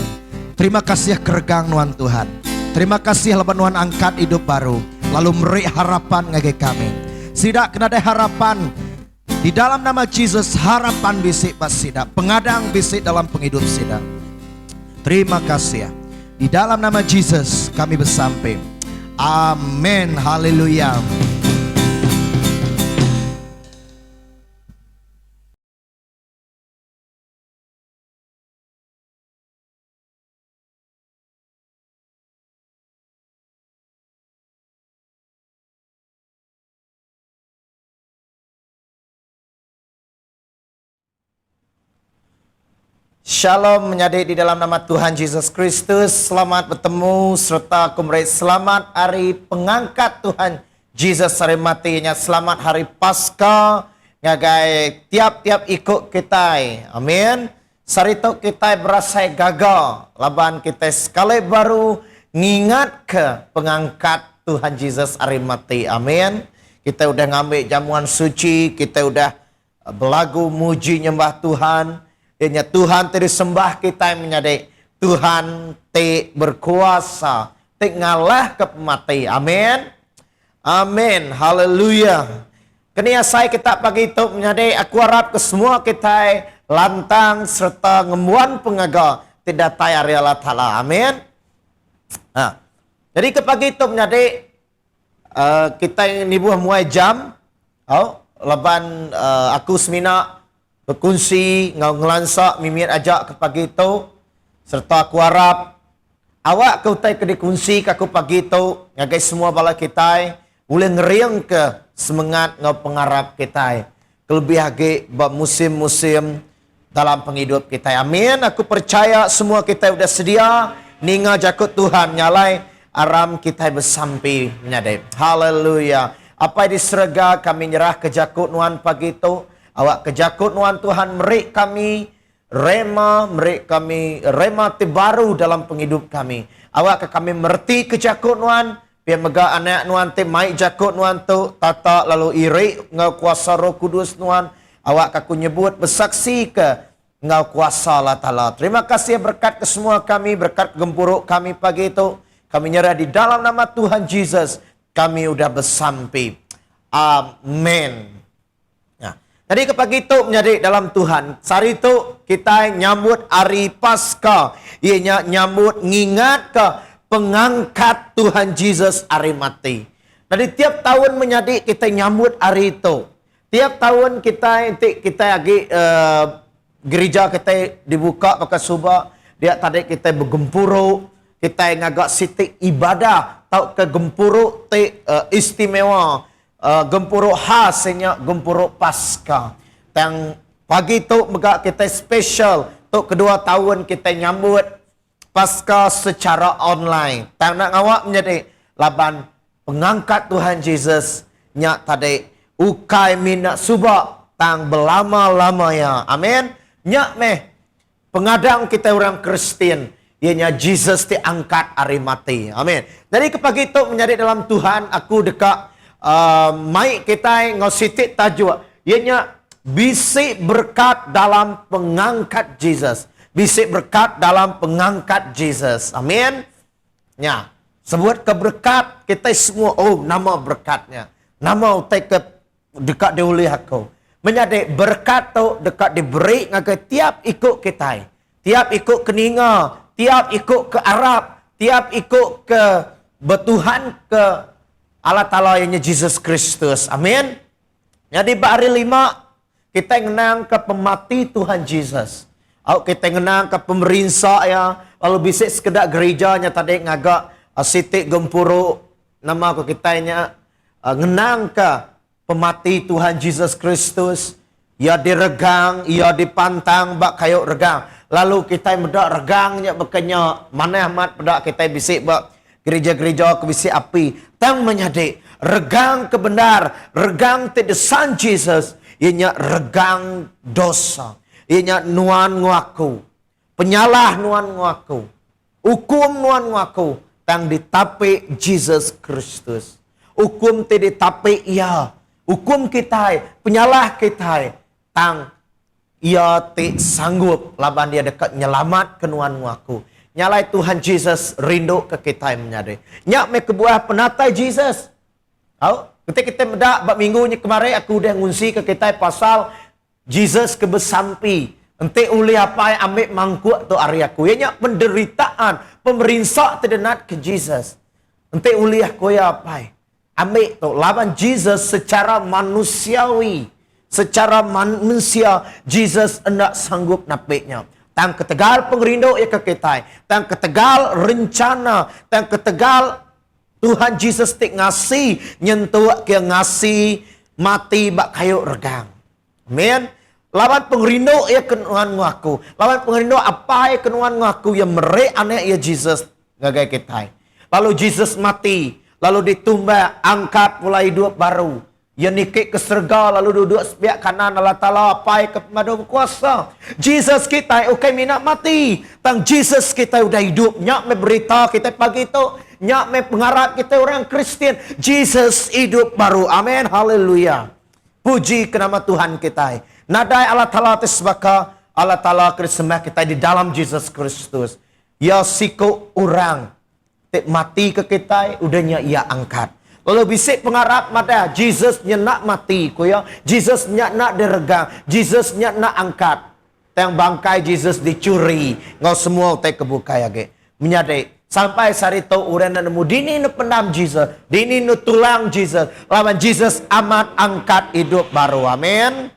Terima kasih keregang Nuan Tuhan. Terima kasih laban Nuan angkat hidup baru, lalu meri harapan ngage kami. Sidak kena ada harapan di dalam nama Jesus, harapan bisik basida, pengadang bisik dalam penghidup sida. Terima kasih ya. Di dalam nama Jesus kami bersampai. Amin. Haleluya. Shalom menjadi di dalam nama Tuhan Yesus Kristus. Selamat bertemu serta kumrei selamat hari pengangkat Tuhan Yesus hari matinya. Selamat hari Paskah ngagai tiap-tiap ikut kita. Amin. Sarito kita berasa gagal. Laban kita sekali baru ngingat ke pengangkat Tuhan Yesus hari mati. Amin. Kita udah ngambil jamuan suci, kita udah belagu muji nyembah Tuhan. Denya Tuhan tadi sembah kita yang menyadai Tuhan te berkuasa, te ngalah ke pemati. Amin. Amin. Haleluya. Kenia saya kita pagi itu menyadai aku harap ke semua kita lantang serta ngemuan pengagal tidak tayar ya Allah Ta'ala. Amin. Nah, jadi ke pagi itu menyadai kita yang nibuh muai jam. Laban aku semina berkunci, ngelansak, mimir ajak ke pagi itu. Serta aku harap awak kau tay ke dikunci ke aku pagi itu. Ngagai semua bala kita boleh ngeriang ke semangat ngau pengarap kita. Kelebih lagi musim-musim dalam penghidup kita. Amin. Aku percaya semua kita sudah sedia ninga jakut Tuhan nyalai aram kita bersampai menyadai. Haleluya. Apa diserga kami nyerah ke jakut nuan pagi itu. Awak ke jakut nuan Tuhan merik kami rema terbaru dalam penghidup kami. Awak ke kami merti ke jakut nuan. Biar mega anak nuan te mai jakut nuan tu tata lalu iri ngau kuasa Roh Kudus nuan. Awak kaku nyebut bersaksi ke ngau kuasa Allah Ta'ala. Terima kasih berkat ke semua kami, berkat gempuruk kami pagi itu. Kami nyerah di dalam nama Tuhan Yesus. Kami udah bersampai. Amin. Nah, tadi ke pagi itu menjadi dalam Tuhan. Hari itu kita nyambut hari Paskah. Ianya nyambut ngingat ke pengangkat Tuhan Yesus hari mati. Jadi tiap tahun menjadi kita nyambut hari itu. Tiap tahun kita lagi gereja kita dibuka pakai subah. Dia tadi kita bergempuruk. Kita ngagak sitik ibadah. Tahu ke gempuruk istimewa. Gempuruk khasnya gempuruk Paskah. Yang pagi itu megak kita special. Untuk kedua tahun kita nyambut Paskah secara online. Tang nak ngawak menjadi laban pengangkat Tuhan Yesus nyak tadi ukai minak subak tang belama-lama ya. Amin. Nyak meh pengadang kita orang Kristen ianya Yesus diangkat hari mati. Amin. Jadi ke pagi itu menjadi dalam Tuhan aku dekat mai kita ngositik tajuk ianya bisik berkat dalam pengangkat Yesus. Bisik berkat dalam pengangkat Yesus. Amin. Ya, sebut keberkat kita semua. Oh, nama berkatnya. Nama utai ke dekat diulih aku. Menjadi berkat tu dekat diberi ngagai tiap ikut kita. Tiap ikut ke Ninga, tiap ikut ke Arab, tiap ikut ke bertuhan ke Allah Ta'ala yang Yesus Kristus. Amin. Jadi hari 5 kita mengenang ke pemati Tuhan Yesus. Kita mengenang ke pemerintah ya. Lalu bisa sekedar gerejanya tadi ngagak sitik gempuruk nama ke kitanya ngenang ke pemati Tuhan Yesus Kristus. Ia diregang, ia dipantang bak kayu regang. Lalu kita medak regangnya bekenya mana amat pedak kita bisik bak gereja-gereja ke bisik api. Tang menyadik regang kebenar, regang tedesan Yesus. Ianya regang dosa. Ianya nuan ngaku. Penyalah nuan ngaku. Hukum nuan ngaku. Tang ditape Yesus Kristus. Hukum te ditape ia. Hukum kita. Penyalah kita. Tang ia te sanggup. Laban dia dekat nyelamat ke nuan ngaku. Nyalai Tuhan Yesus rindu ke kita menyadari. Nyak me kebuah penatai Yesus. Tahu? Ketika kita medak bab minggunya kemarin aku udah ngunsi ke kita pasal Jesus kebesampi. Ente uli apa yang ambil mangkuk tu hari aku. Ianya penderitaan. Pemerintah terdenat ke Jesus. Ente uli aku ya apa. Ambil tu. Lawan Jesus secara manusiawi. Secara manusia. Jesus hendak sanggup napiknya. Tang ketegal pengerindu ya ke kita. Tang ketegal rencana. Tang ketegal Tuhan Jesus tik ngasih. Nyentuh ke ngasih. Mati bak kayu regang. Amin. Lawan pengerindu ia kenuan ngaku. Lawan pengerindu apa ia kenuan ngaku yang merek anak ia Jesus gagai kita. Lalu Jesus mati, lalu ditumbak, angkat mulai hidup baru. Ia nikik ke surga lalu duduk sebelah kanan Allah Taala apa ia kepada kuasa. Jesus kita okay minat mati. Tang Jesus kita udah hidup. Nyak me berita kita pagi itu, nyak me pengarap kita orang Kristen. Jesus hidup baru. Amin. Haleluya. Puji ke nama Tuhan kita. Nadai Allah Ta'ala tesbaka Allah Ta'ala kersembah kita di dalam Yesus Kristus. Ya siku orang mati ke kita udahnya ia angkat. Lalu bisik pengarap mata Jesus nak mati ko ya. Jesus nak diregang. Jesus nak angkat. Tang bangkai Jesus dicuri. Ngau semua te kebuka ya ge. Menyadai sampai hari itu orang nemu dini nu pendam Jesus. Dini nu tulang Jesus. Lawan Jesus amat angkat hidup baru. Amin.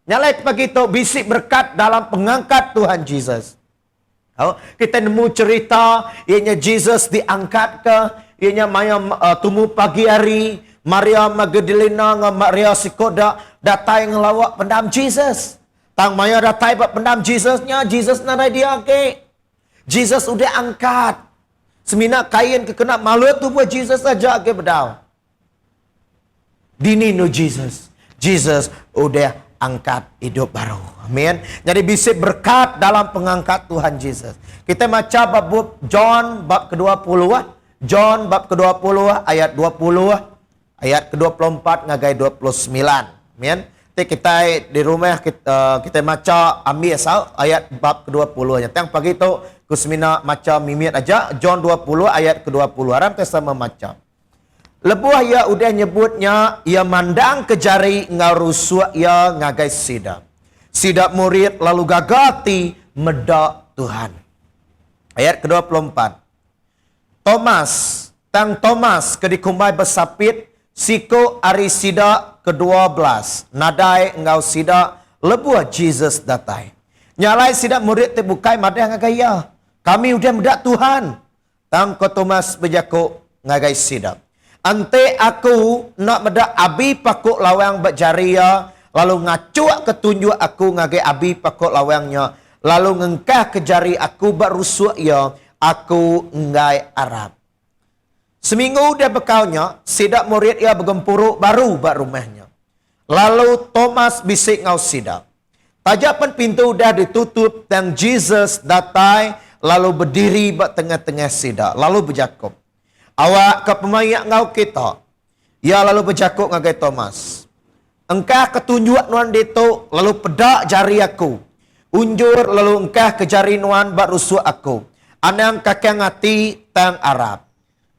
Nyalai begitu bisik berkat dalam pengangkat Tuhan Yesus. Oh, kita nemu cerita ianya Jesus diangkat ke ianya Maya tumu pagi hari Maria Magdalena dengan Maria Sikoda datang ngelawak pendam Jesus. Tang maya datai buat pendam Jesusnya, Jesus narai dia ke. Jesus udah angkat. Semina kain kekena malu tu buat Jesus saja ke bedau. Dini no Jesus. Jesus udah angkat hidup baru. Amin. Jadi bisa berkat dalam pengangkat Tuhan Yesus. Kita baca bab John bab ke-20. John bab ke-20 ayat 20. Ayat ke-24 ngagai 29. Amin. Kita di rumah kita baca ambil asal ayat bab ke-20 nya. Tang pagi tu kusmina maca mimit aja John 20 ayat ke-20. Haram kita sama maca. Lebuh ia udah nyebutnya ia mandang ke jari ngau rusuk ia ngagai sidak. Sidak murid lalu gagati medak Tuhan. Ayat ke-24. Thomas kedikumai bersapit siko ari sidak ke-12. Nadai ngau sidak lebuh Jesus datai. Nyalai sidak murid terbukai madai ngagai ya. Kami udah medak Tuhan. Tang ko Thomas berjaku ngagai sidak. Ante aku nak medak abi pakuk lawang berjaria lalu ngacuak ketunjuk aku ngagai abi pakuk lawangnya lalu ngengkah ke jari aku berusuk ya aku ngai Arab. Seminggu dia bekaunya sidak murid ia bergempuruk baru bak rumahnya. Lalu Thomas bisik ngau sidak. Tajapan pintu dah ditutup dan Jesus datai lalu berdiri bak tengah-tengah sidak lalu berjakub. Awak ke pemayak ngau kita. Ya lalu berjakuk ngagai Thomas. Engkah ketunjuk nuan deto lalu pedak jari aku. Unjur lalu engkah ke jari nuan bak rusuk aku. Anang kakek ngati tang Arab.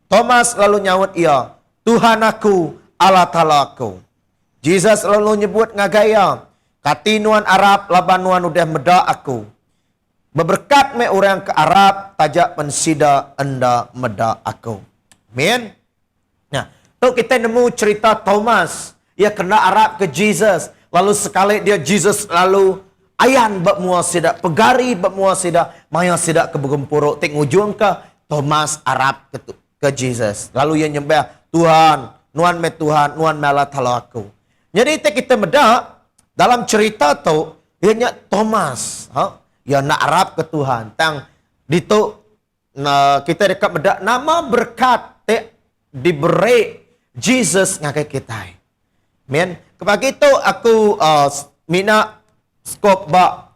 Thomas lalu nyawut ia. Tuhan aku, Allah Ta'ala aku. Jesus lalu nyebut ngagai ia. Kati nuan Arab laban nuan udah medak aku. Berberkat me orang ke Arab tajak pensida enda medak aku. Amin. Nah, tu kita nemu cerita Thomas. Ia kena Arab ke Jesus. Lalu sekali dia Jesus lalu ayan bak mua sidak. Pegari bak mua sidak. Maya sidak ke begempuruk. Tengok ujung ke Thomas Arab ke Jesus. Lalu ia nyembah Tuhan. Nuan me Tuhan. Nuan me Allah Ta'ala aku. Jadi kita medak. Dalam cerita tu. Ia nyak Thomas. Ia nak Arab ke Tuhan. Tang ditu. Kita dekat medak. Nama berkat. Diberi Jesus ngakai kita. Amen. Kepagi itu aku mina skop bak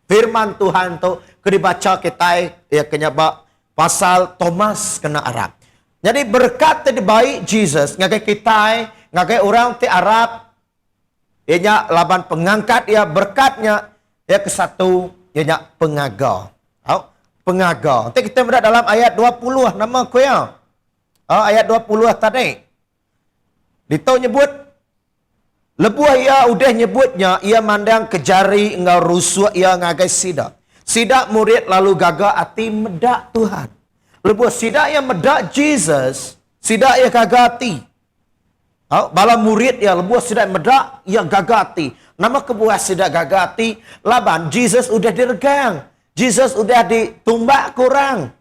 firman Tuhan tu ke dibaca kita ya kenyaba pasal Thomas kena Arab. Jadi berkat dibaik Jesus ngakai kita ngakai orang ti Arab ianya laban pengangkat ya berkatnya ya ke satu ianya pengaga. Pengaga. Nanti kita berada dalam ayat 20 nama ku ya. Ayat 20 tadi. Dito nyebut. Lebuh ia udah nyebutnya. Ia mandang ke jari ngau rusuk ia ngagai sidak. Sidak murid lalu gagak hati medak Tuhan. Lebuh sidak ia medak Jesus. Sidak ia gagak hati. Bala murid ia lebuh sidak medak ia gagak hati. Nama kebuah sidak gagak hati. Laban Jesus udah diregang. Jesus udah ditumbak kurang.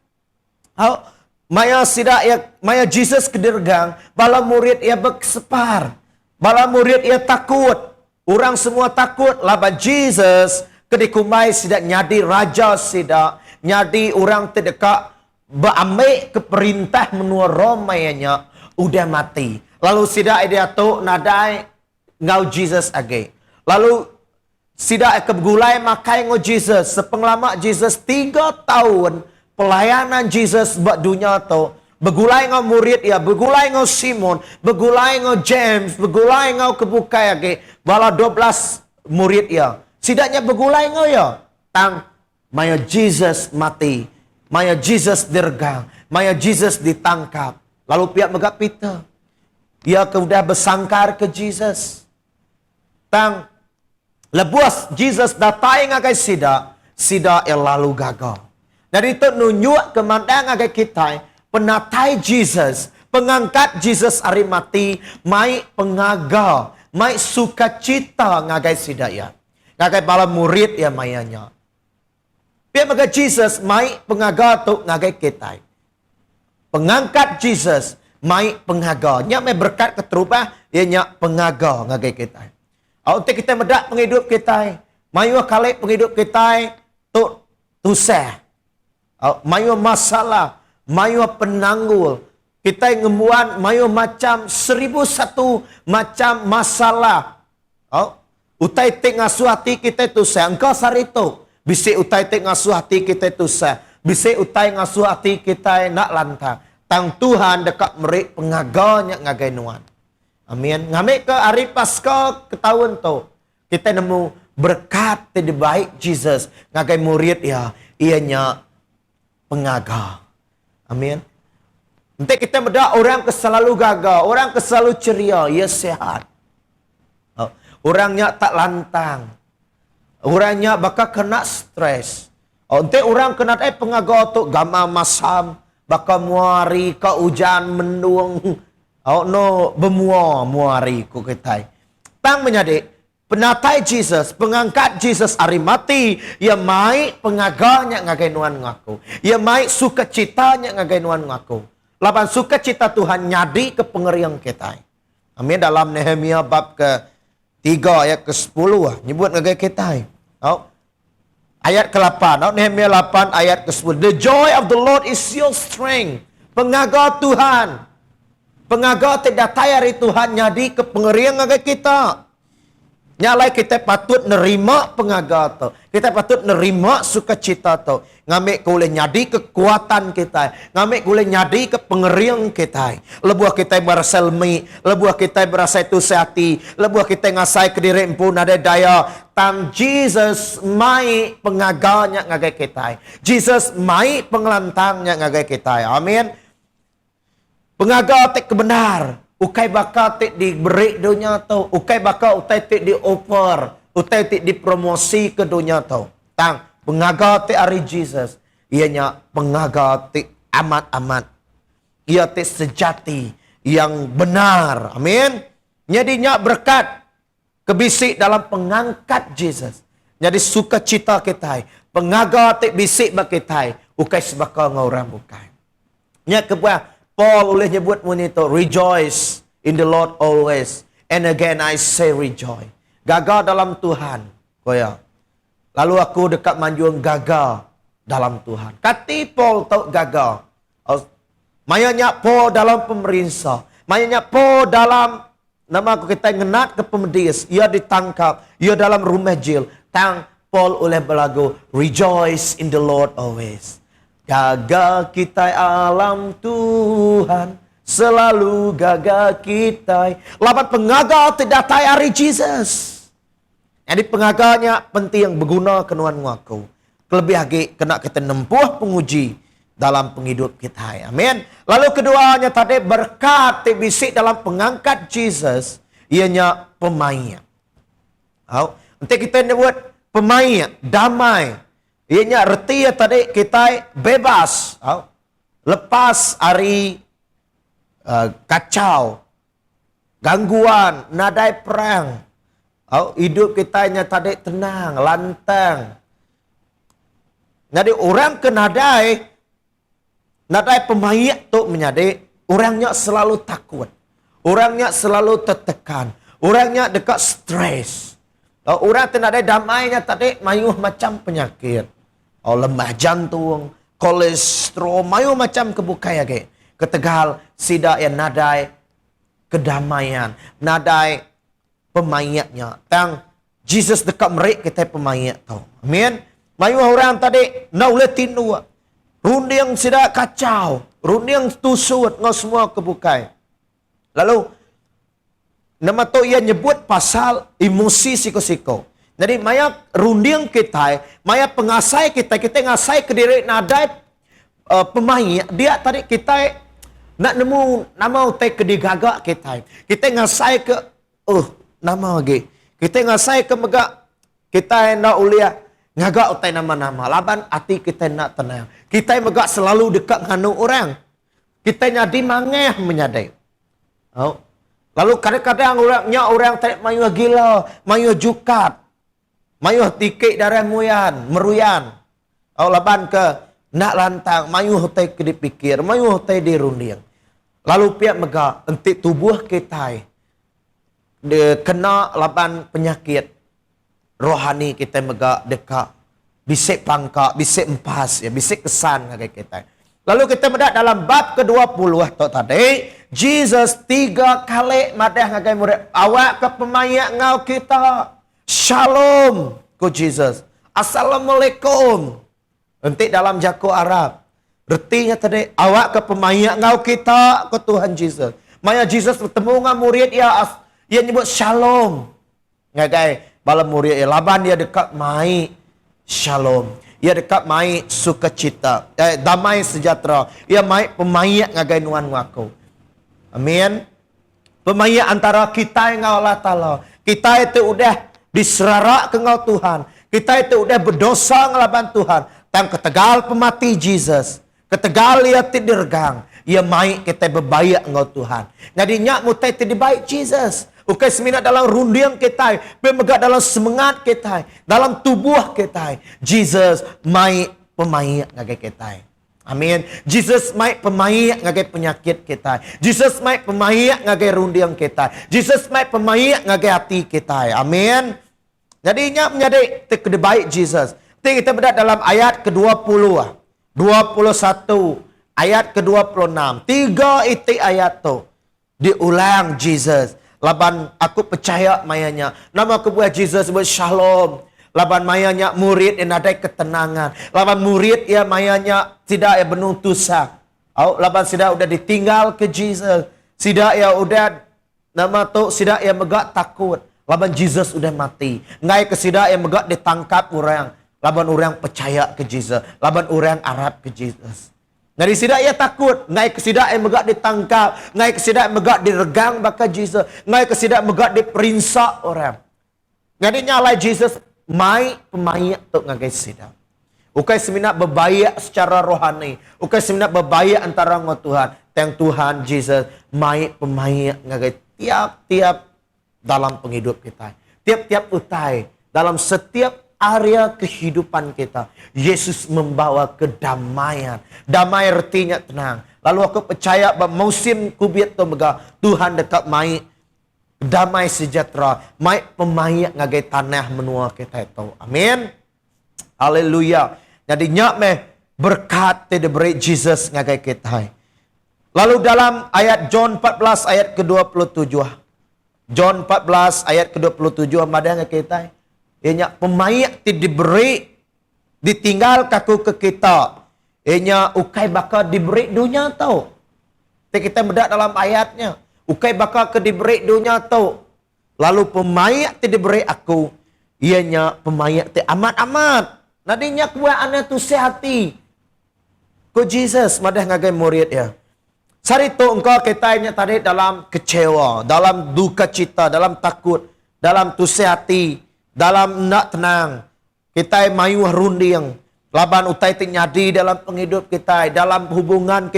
Maya sidak ya, maya Jesus kedergang, bala murid ia bersepar. Bala murid ia takut. Orang semua takut laban Jesus kedikumai sidak nyadi raja sidak, nyadi orang terdekat berambil ke perintah menua Romayanya udah mati. Lalu sidak dia tu nadai ngau Jesus age. Lalu sidak kebgulai makai ngau Jesus, sepenglama Jesus 3 tahun pelayanan Jesus buat dunia tu. Begulai ngau murid ya, begulai ngau Simon, begulai ngau James, begulai ngau kebukai lagi. Bala 12 murid ya. Sidaknya begulai ngau ya. Tang maya Jesus mati. Maya Jesus dirgang. Maya Jesus ditangkap. Lalu pihak megap Peter. Ia sudah bersangkar ke Jesus. Tang lebuas Jesus datai ngagai sidak. Sidak yang lalu gagal. Dari itu nunjuk kemandang agak kita penatai Jesus, pengangkat Jesus hari mati, mai pengagal, mai sukacita ngagai sidaya, ngagai bala murid ya mayanya. Biar maga Jesus mai pengagal tu ngagai kita, pengangkat Jesus mai pengagal, nya mai berkat keterubah, ia nya pengagal ngagai kita. Untuk kita medak penghidup kita, Mayu kali penghidup kita tu seh. Mayu masalah, mayu penanggul. Kita ngembuan mayu macam 1001 macam masalah. Utai tek ngasuh hati kita tu seh. Engkau sarito. Bisik utai tek ngasuh hati kita tu seh. Bisik utai ngasuh hati kita nak lantang. Tang Tuhan dekat merik pengaganya ngagai nuan. Amin. Ngamik ke hari Paskah ke tahun tu. Kita nemu berkat di baik Jesus. Ngagai murid ya. Ianya pengaga. Amin. Nanti kita berdoa orang ke selalu gagah. Orang ke selalu ceria. Ia sehat. Orangnya tak lantang. Orangnya bakal kena stres. Nanti orang kena pengaga tu gama masam. Bakal muari ke hujan mendung. Bemua muari ku ketai. Tang menyadik. Penatai Jesus. Pengangkat Jesus hari mati. Ia mai pengaganya ngagai nuan ngaku. Ia mai sukacitanya ngagai nuan ngaku. Lapan sukacita Tuhan nyadi ke pengeriang ketai. Amin. Dalam Nehemia bab ke-3 ayat ke-10. Nyebut ngagai ketai. Ayat ke-8. Nehemia 8 ayat ke-10. The joy of the Lord is your strength. Pengaga Tuhan. Pengaga tidak tayari Tuhan nyadi ke pengeriang ngagai kita. Nyalai kita patut nerima pengaga tu. Kita patut nerima sukacita tu. Ngambil boleh nyadi kekuatan kita. Ngambil boleh nyadi ke pengeriang kita. Lebuah kita berasa lemih. Lebuah kita berasa itu sehati. Lebuah kita ngasai ke diri pun ada daya. Tang Jesus mai pengaganya ngagai kita. Jesus mai pengelantangnya ngagai kita. Amin. Pengaga tek kebenar. Ukai bakal tek diberi dunia tu. Ukai bakal utai tek dioper. Utai tek dipromosi ke dunia tu. Tang, pengaga tek hari Jesus. Ianya pengaga tek amat-amat. Ia tek sejati. Yang benar. Amin. Jadinya berkat. Kebisik dalam pengangkat Jesus. Jadi sukacita kita. Pengaga tek bisik bagi kita. Ukai sebakal ngorang bukai. Nya kebuah. Paul boleh nyebut itu, rejoice in the Lord always. And again I say rejoice. Gagal dalam Tuhan. Koya. Lalu aku dekat manjuang gagal dalam Tuhan. Kati Paul tahu gagal. Mayanya Paul dalam pemerintah. Mayanya Paul dalam, nama aku kita ngenat ke pemedis. Ia ditangkap. Ia dalam rumah jail. Tang Paul oleh berlagu, rejoice in the Lord always. Gagal kita alam Tuhan, selalu gagal kita. Lapan pengagal tidak tayari Jesus. Jadi pengaganya penting yang berguna kenuan ngaku. Kelebih lagi kena kita nempuh penguji dalam penghidup kita. Amin. Lalu keduanya tadi berkat bisik dalam pengangkat Jesus. Ianya pemain. Nanti kita buat pemain, damai. Ianya reti tadi kita bebas. Lepas hari kacau, gangguan, nadai perang. Hidup kita tadi tenang, lantang. Jadi orang ke nadai pemain tu menyadi, orangnya selalu takut. Orangnya selalu tertekan. Orangnya dekat stres. Orang tenadai damainya tadi mayuh macam penyakit. Lemah jantung, kolesterol, mayu macam kebukai lagi. Ketegal sida yang nadai kedamaian, nadai pemayatnya. Tang Jesus dekat merik kita pemayat tu. Amin. Mayu orang tadi nak boleh tindu. Runding sida kacau, runding tusut ngau semua kebukai. Lalu nama tu ia nyebut pasal emosi siko-siko. Jadi maya runding kita, maya pengasai kita ngasai ke diri nadai pemain. Dia tadi kita nak nemu nama utai ke digagak kita. Kita ngasai ke nama lagi. Kita ngasai ke megak kita nak uliah ngagak utai nama-nama. Laban hati kita nak tenang. Kita megak selalu dekat nganu orang. Kita nyadi mangeh menyadai. Lalu kadang-kadang orang tak mayu gila, mayu jukat. Mayuh tikik darah meruyan. Laban ke nak lantang. Mayuh hotai ke dipikir. Mayuh hotai dirunding. Lalu pihak megah. Entik tubuh kita. Dia kena laban penyakit. rohani kita megak dekat. Bisik pangkak, bisik empas, ya, bisik kesan ngagai kita. Lalu kita mendak dalam bab ke-20 tadi, Jesus 3 kali madah ngagai murid, awak ke pemayak ngau kita. Shalom ku Jesus. Assalamualaikum. Nanti dalam jago Arab. Artinya tadi, awak ke pemayak ngau kita ke Tuhan Jesus. Maya Jesus bertemu dengan murid ia nyebut shalom. Ngagai bala murid ia laban dia dekat mai shalom. Ia dekat mai sukacita, damai sejahtera. Ia mai pemayak ngagai nuan waku. Amin. Pemayak antara kita dengan Allah Ta'ala. Kita itu udah diserarak ke ngau Tuhan. Kita itu udah berdosa ngelaban Tuhan. Dan ketegal pemati Jesus. Ketegal ia tidirgang. Ia mai kita berbayak ngau Tuhan. Jadi nyak mutai tidibaik Jesus. Ukai seminat dalam rundiang kita, pemegak dalam semangat kita, dalam tubuh kita. Jesus mai pemayak ngagai kita. Amin. Jesus mai pemayak ngagai penyakit kita. Jesus mai pemayak ngagai rundiang kita. Jesus mai pemayak ngagai hati kita. Amin. Jadi nyak menjadi terbaik Jesus. Kita berada dalam ayat ke-20, 21, ayat ke-26. 3 iti ayat tu diulang Jesus. Laban aku percaya mayanya. Nama aku buat Jesus buat shalom. Laban mayanya murid yang ada ketenangan. Laban murid ya mayanya tidak ya penuh dosa. Laban tidak udah ditinggal ke Jesus. Tidak ya udah nama tu tidak ya megak takut. Laban Jesus udah mati. Ngai ke tidak ya megak ditangkap orang. Laban orang percaya ke Jesus. Laban orang Arab ke Jesus. Dari sidak ia takut, ngai ke sidak ia megak ditangkap, ngai ke sidak megak diregang baka Jesus, ngai ke sidak megak diperinsak orang. Jadi nyalai Jesus mai pemayak tu ngai sidak. Ukai seminat berbayak secara rohani, ukai seminat berbayak antara ngau Tuhan, teng Tuhan Jesus mai pemayak ngai tiap-tiap dalam penghidup kita. Tiap-tiap utai dalam setiap area kehidupan kita. Yesus membawa kedamaian. Damai artinya tenang. Lalu aku percaya bahwa musim kubit tu mega Tuhan dekat mai damai sejahtera, mai pemayak ngagai tanah menua kita itu. Amin. Haleluya. Jadi nyak meh berkat te diberi Jesus ngagai kita. Lalu dalam ayat John 14 ayat ke-27. John 14 ayat ke-27 ada ngagai kita. Ianya pemayak ti diberi ditinggal kaku ke kita. Ianya ukai bakal diberi dunia tau. Kita mendak dalam ayatnya. Ukai bakal ke diberi dunia tau. Lalu pemayak ti diberi aku. Ianya pemayak ti amat-amat. Nadinya kuat anak tu sehati. Ku Jesus madah ngagai murid ya. Sari tu engkau kita ianya tadi dalam kecewa, dalam duka cita, dalam takut, dalam tu sehati. Dalam nak tenang, kita mayu rundiang, laban utai nyadi dalam penghidup kita, dalam hubungan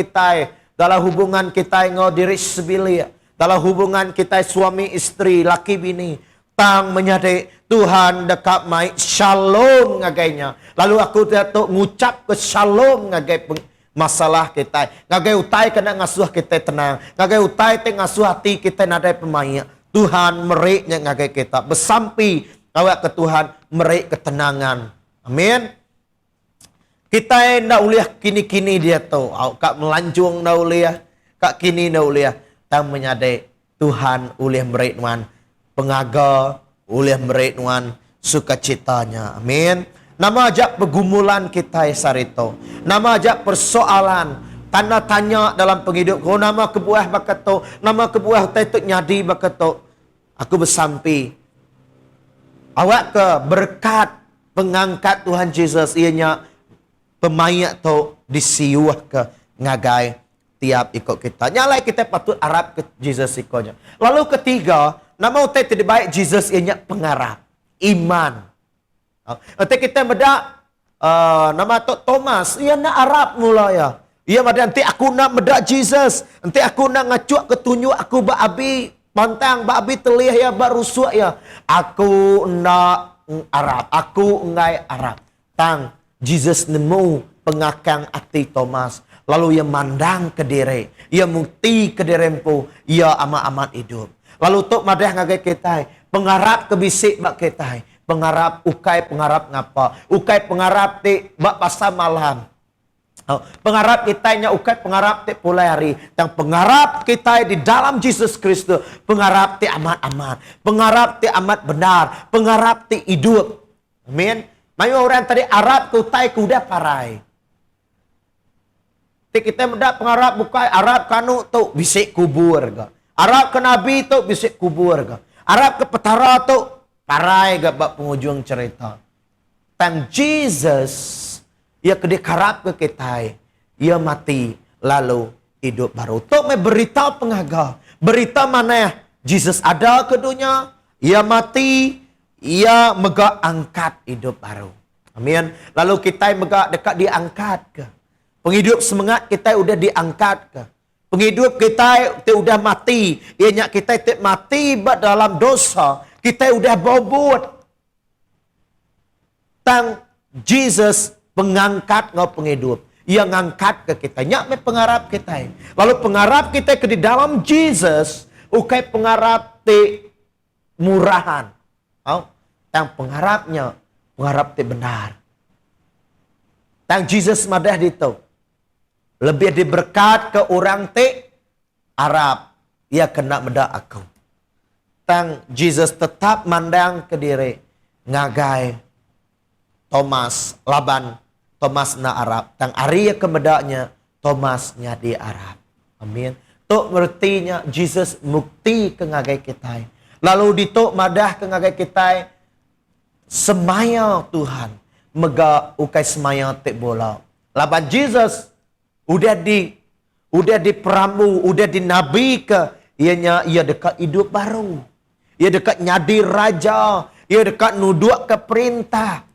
kita ngau diri sebilia, dalam hubungan kita suami istri, laki bini, tang menyadari Tuhan dekat mai shalom ngagainya. Lalu aku datuk ngucap ke shalom ngagai masalah kita, ngagai utai kena ngasuh kita tenang, ngagai utai te ngasuh hati kita nadai pemayak. Tuhan meriknya ngagai kita bersampi. Awak ke Tuhan meraih ketenangan. Amin. Kita nak uliah kini-kini dia tahu. Kak melanjung nak uliah. Kak kini nak uliah. Tang menyadai Tuhan uliah meraih nuan pengaga. Uliah meraih nuan sukacitanya. Amin. Nama ajak pergumulan kita sarito. Nama ajak persoalan. Tanda tanya dalam penghidup. Oh nama kebuah bakato. Nama kebuah itu nyadi bakato. Aku bersampi. Awak ke berkat pengangkat Tuhan Jesus ianya pemayak tu disiuh ke ngagai tiap ikut kita. Nyalai kita patut Arab ke Jesus ikonya. Lalu ketiga, nama utai tidak baik Jesus ianya pengarap iman. Utai kita bedak nama tu Thomas, ia nak Arab mula ya. Ia ada nanti aku nak bedak Jesus, nanti aku nak ngacuak ketunjuk aku baabi pantang babi telih ya barusuk ya. Aku nak Arab. Aku ngai Arab. Tang Jesus nemu pengakang hati Thomas. Lalu ia mandang ke diri. Ia mukti ke dirempu. Ia amat-amat hidup. Lalu tok madah ngagai kita. Pengarap ke bisik bak kita. pengarap ukai pengarap ngapa? Ukai pengarap ti bak pasal malam. Pengarap kitanya ukai pengarap ti pulai hari. Dan pengarap kita di dalam Yesus Kristus. Pengarap ti amat-amat. Pengarap ti amat benar. Pengarap ti hidup. Amin. Mayu orang tadi Arab kutai kuda parai. Ti kita mendak pengarap bukai Arab kanu tu bisik kubur ga. Arab ke Nabi tu bisik kubur ga. Arab ke petara tu parai ga bak penghujung cerita. Dan Jesus ia kedekarap ke kita, ia mati lalu hidup baru. Tok me berita pengaga, berita mana Jesus ada ke dunia, ia mati, ia mega angkat hidup baru. Amin. Lalu kita mega dekat diangkat ke. Penghidup semangat kita udah diangkat ke. Penghidup kita udah mati, ianya kita mati dalam dosa, kita udah bobot. Tang Jesus pengangkat ngau penghidup. Ia ngangkat ke kita. Nyak me pengarap kita. Lalu pengarap kita ke di dalam Jesus. Ukai pengarap te murahan. Tang pengharapnya. Pengharap te benar. Tang Jesus madah dito. Lebih diberkat ke orang te Arab. Ia kena medak aku. Tang Jesus tetap mandang ke diri. Ngagai. Thomas Laban. Thomas na Arab. Tang Arya kemedaknya Thomasnya di Arab. Amin. Tok mertinya Jesus mukti ke ngagai kita. Lalu ditok madah ke ngagai kita. Semaya Tuhan. Mega ukai semaya tek bola. Laban Jesus udah di peramu, udah di nabi ke. Ia dekat hidup baru. Ia dekat nyadi raja. Ia dekat nuduk ke perintah.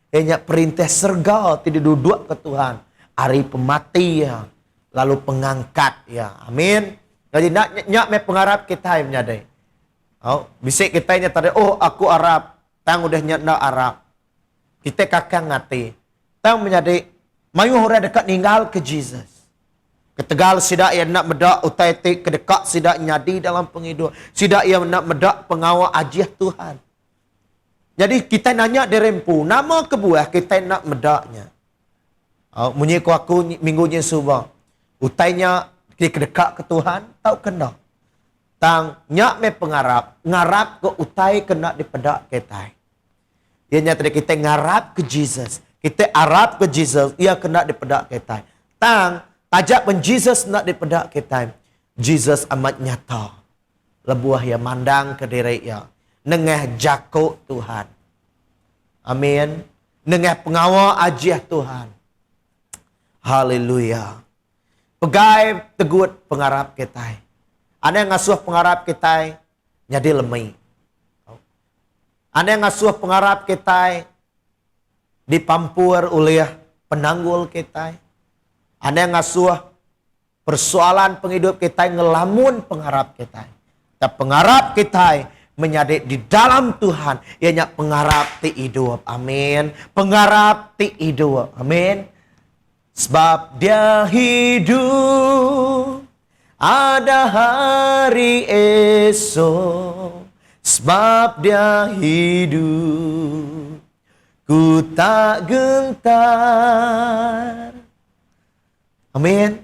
Ia perintah serga tidak duduk ke Tuhan. Hari pemati ya. Lalu pengangkat ya. Amin. Jadi nak me pengharap kita yang menyadai. Bisik kita nya tadi, oh aku Arab. Tang udah nyanda Arab. Kita kakak ngati. Tang menyadai. Mayu orang dekat ninggal ke Jesus. Ketegal sidak ia nak medak utai kedekat sidak nyadi dalam penghidup. Sidak ia nak medak pengawal ajiah Tuhan. Jadi kita nanya derempu, nama kebuah kita nak medaknya. Munyi ku aku minggunya subah. Utainya kedekat ke Tuhan, tahu kena. Tang nyak me pengarap, ngarap ke utai kena dipedak kita. Ia nyata kita ngarap ke Jesus. Kita arap ke Jesus, ia kena dipedak kita. Tang tajak pen Jesus nak dipedak kita. Jesus amat nyata. Lebuah ya mandang ke diri ya. Nengah jakuk Tuhan. Amin. Nengah pengawal ajiah Tuhan. Haleluya. Pegai tegut pengarap kita. Ada yang ngasuh pengarap kita jadi lemai. Ada yang ngasuh pengarap kita dipampur oleh penanggul kita. Ada yang ngasuh persoalan penghidup kita ngelamun pengharap kita. Dan pengharap kita menjadi di dalam Tuhan. Ianya pengharap ti hidup. Amin. Pengharap ti hidup. Amin. Sebab dia hidup. Ada hari esok. Sebab dia hidup. Ku tak gentar. Amin.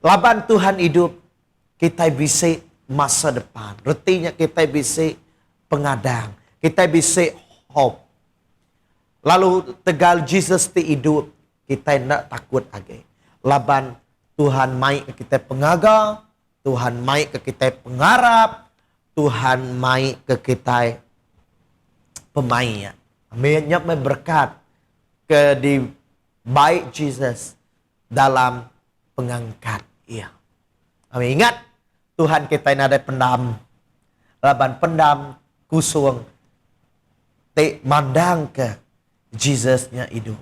Laban Tuhan hidup. Kita bisa masa depan. Retinya kita bisa pengadang. Kita bisa hope. Lalu tegal Jesus ti hidup. Kita nak takut lagi. Laban Tuhan mai ke kita pengaga. Tuhan mai ke kita pengarap. Tuhan mai ke kita pemain. Amin. Nyap berkat ke di baik Jesus dalam pengangkat. Iya. Amin. Ingat. Tuhan kita ini ada pendam. Laban pendam kusung. Te mandang ke Jesusnya hidup.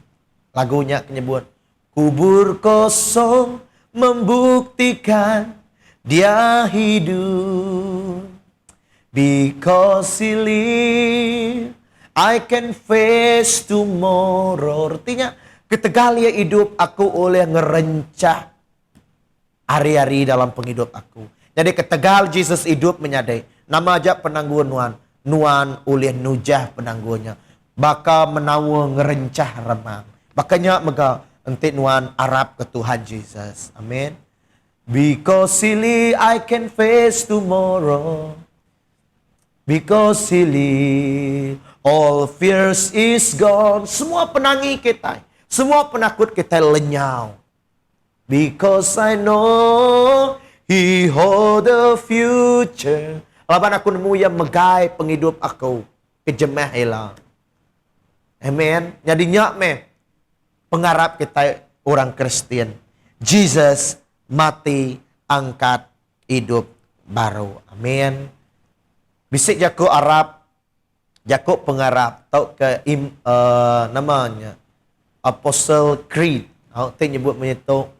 Lagunya menyebut. Kubur kosong membuktikan dia hidup. Because he live, I can face tomorrow. Artinya ketegal ia hidup aku oleh ngerencah hari-hari dalam penghidup aku. Jadi ketegal Jesus hidup menyadai. Nama aja penangguhan Tuhan. nuan oleh nujah penangguhnya. Baka menawa ngerencah remang. Bakanya mega enti nuan Arab ke Tuhan Jesus. Amin. Because silly I can face tomorrow. Because silly all fears is gone. Semua penangi kita, semua penakut kita lenyau. Because I know He hold the future. Laban aku nemu yang megai penghidup aku. Kejemah hilang. Amen. Jadinya pengharap kita orang Kristen. Jesus mati, angkat, hidup baru. Amin. Bisik Jakub Arab, Jakub pengharap tau ke namanya Apostle Creed. Aku nyebut menyetuk.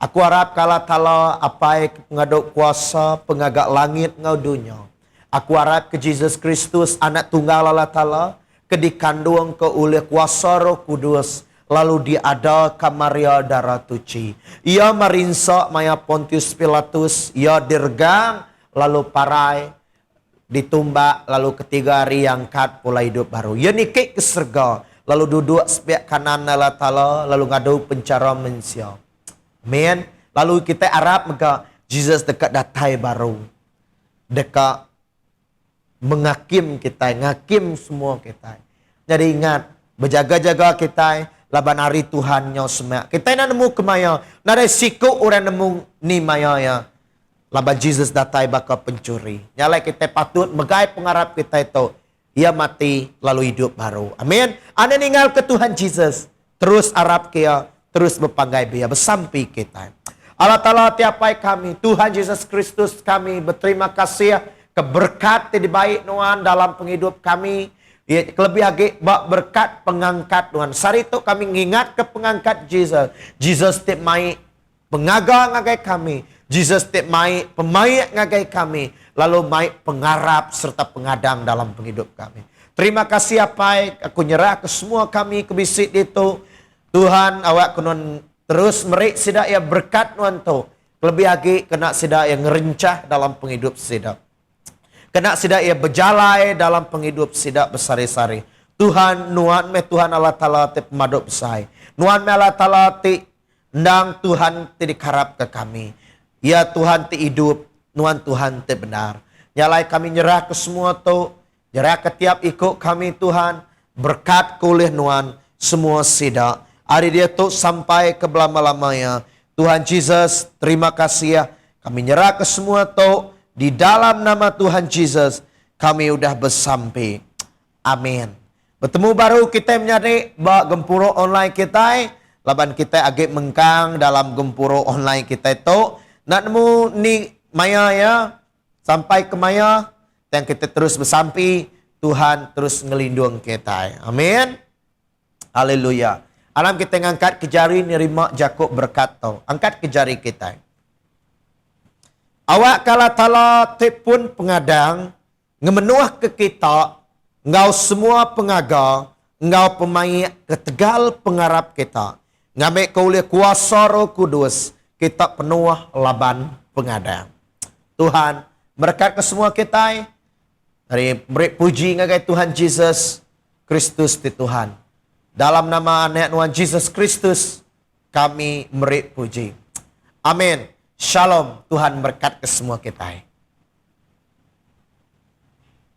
Aku harap kala tala apai pengaduk kuasa pengagak langit ngau dunia. Aku harap ke Jesus Kristus anak tunggal Allah Ta'ala ke dikandung ke oleh kuasa Roh Kudus lalu diada ke Maria darah tuci. Ia marinsa maya Pontius Pilatus, ia dirgang lalu parai ditumbak lalu ketiga hari angkat pula hidup baru. Ia nikik ke surga lalu duduk sebelah kanan Allah Ta'ala lalu ngadu pencara manusia. Amin. Lalu kita harap maka Jesus dekat datai baru. Dekat mengakim kita, ngakim semua kita. Jadi ingat, berjaga-jaga kita laban hari Tuhan nyo semak. Kita nak nemu kemaya, nak resiko orang nemu ni maya ya. Laban Jesus datai bakal pencuri. Nyalai kita patut megai pengharap kita itu. Ia mati lalu hidup baru. Amin. Anda ninggal ke Tuhan Jesus. Terus harap kia, terus berpanggai biar bersampai kita. Allah Ta'ala tiapai kami, Tuhan Yesus Kristus kami berterima kasih keberkat di baik Tuhan dalam penghidup kami. Ya, lebih lagi berkat pengangkat Tuhan. Sari itu kami ingat ke pengangkat Jesus. Jesus tiap mai pengaga ngagai kami. Jesus tiap mai pemaik ngagai kami. Lalu mai pengharap serta pengadang dalam penghidup kami. Terima kasih apa aku nyerah ke semua kami kebisik itu. Tuhan awak kunon terus merik sidak ya berkat Tuhan tu. Lebih lagi kena sidak yang ngerencah dalam penghidup sidak. Kena sidak ia berjalai dalam penghidup sidak besari-sari. Tuhan nuan me Tuhan Allah Ta'ala te pemaduk besai. Nuan me Allah Ta'ala te ndang Tuhan te dikarap ke kami. Ya Tuhan te hidup, nuan Tuhan te benar. Nyalai kami nyerah ke semua tu. Nyerah ke tiap ikut kami Tuhan. Berkat kulih nuan semua sidak. Hari dia tu sampai ke belama-lamanya. Tuhan Jesus terima kasih ya. Kami nyerah ke semua tu. Di dalam nama Tuhan Jesus, kami udah bersampai. Amin. Bertemu baru kita menyari bak gempuro online kita. Laban kita agak mengkang dalam gempuro online kita itu. Nak nemu ni maya ya. Sampai ke maya. Dan kita terus bersampai. Tuhan terus ngelindung kita. Amin. Haleluya. Alam kita ngangkat ke jari nerima Jakub berkat tau. Angkat ke jari kita. Awak kala tala tepun pengadang, ngemenuah ke kita, ngau semua pengaga, ngau pemain ketegal pengharap kita. Ngambil kau oleh kuasa Roh Kudus, kita penuh laban pengadang. Tuhan, berkat ke semua kita, hari beri puji ngagai Tuhan Jesus Kristus di Tuhan. Dalam nama anak Tuhan Jesus Kristus, kami beri puji. Amin. Shalom, Tuhan berkat ke semua kita.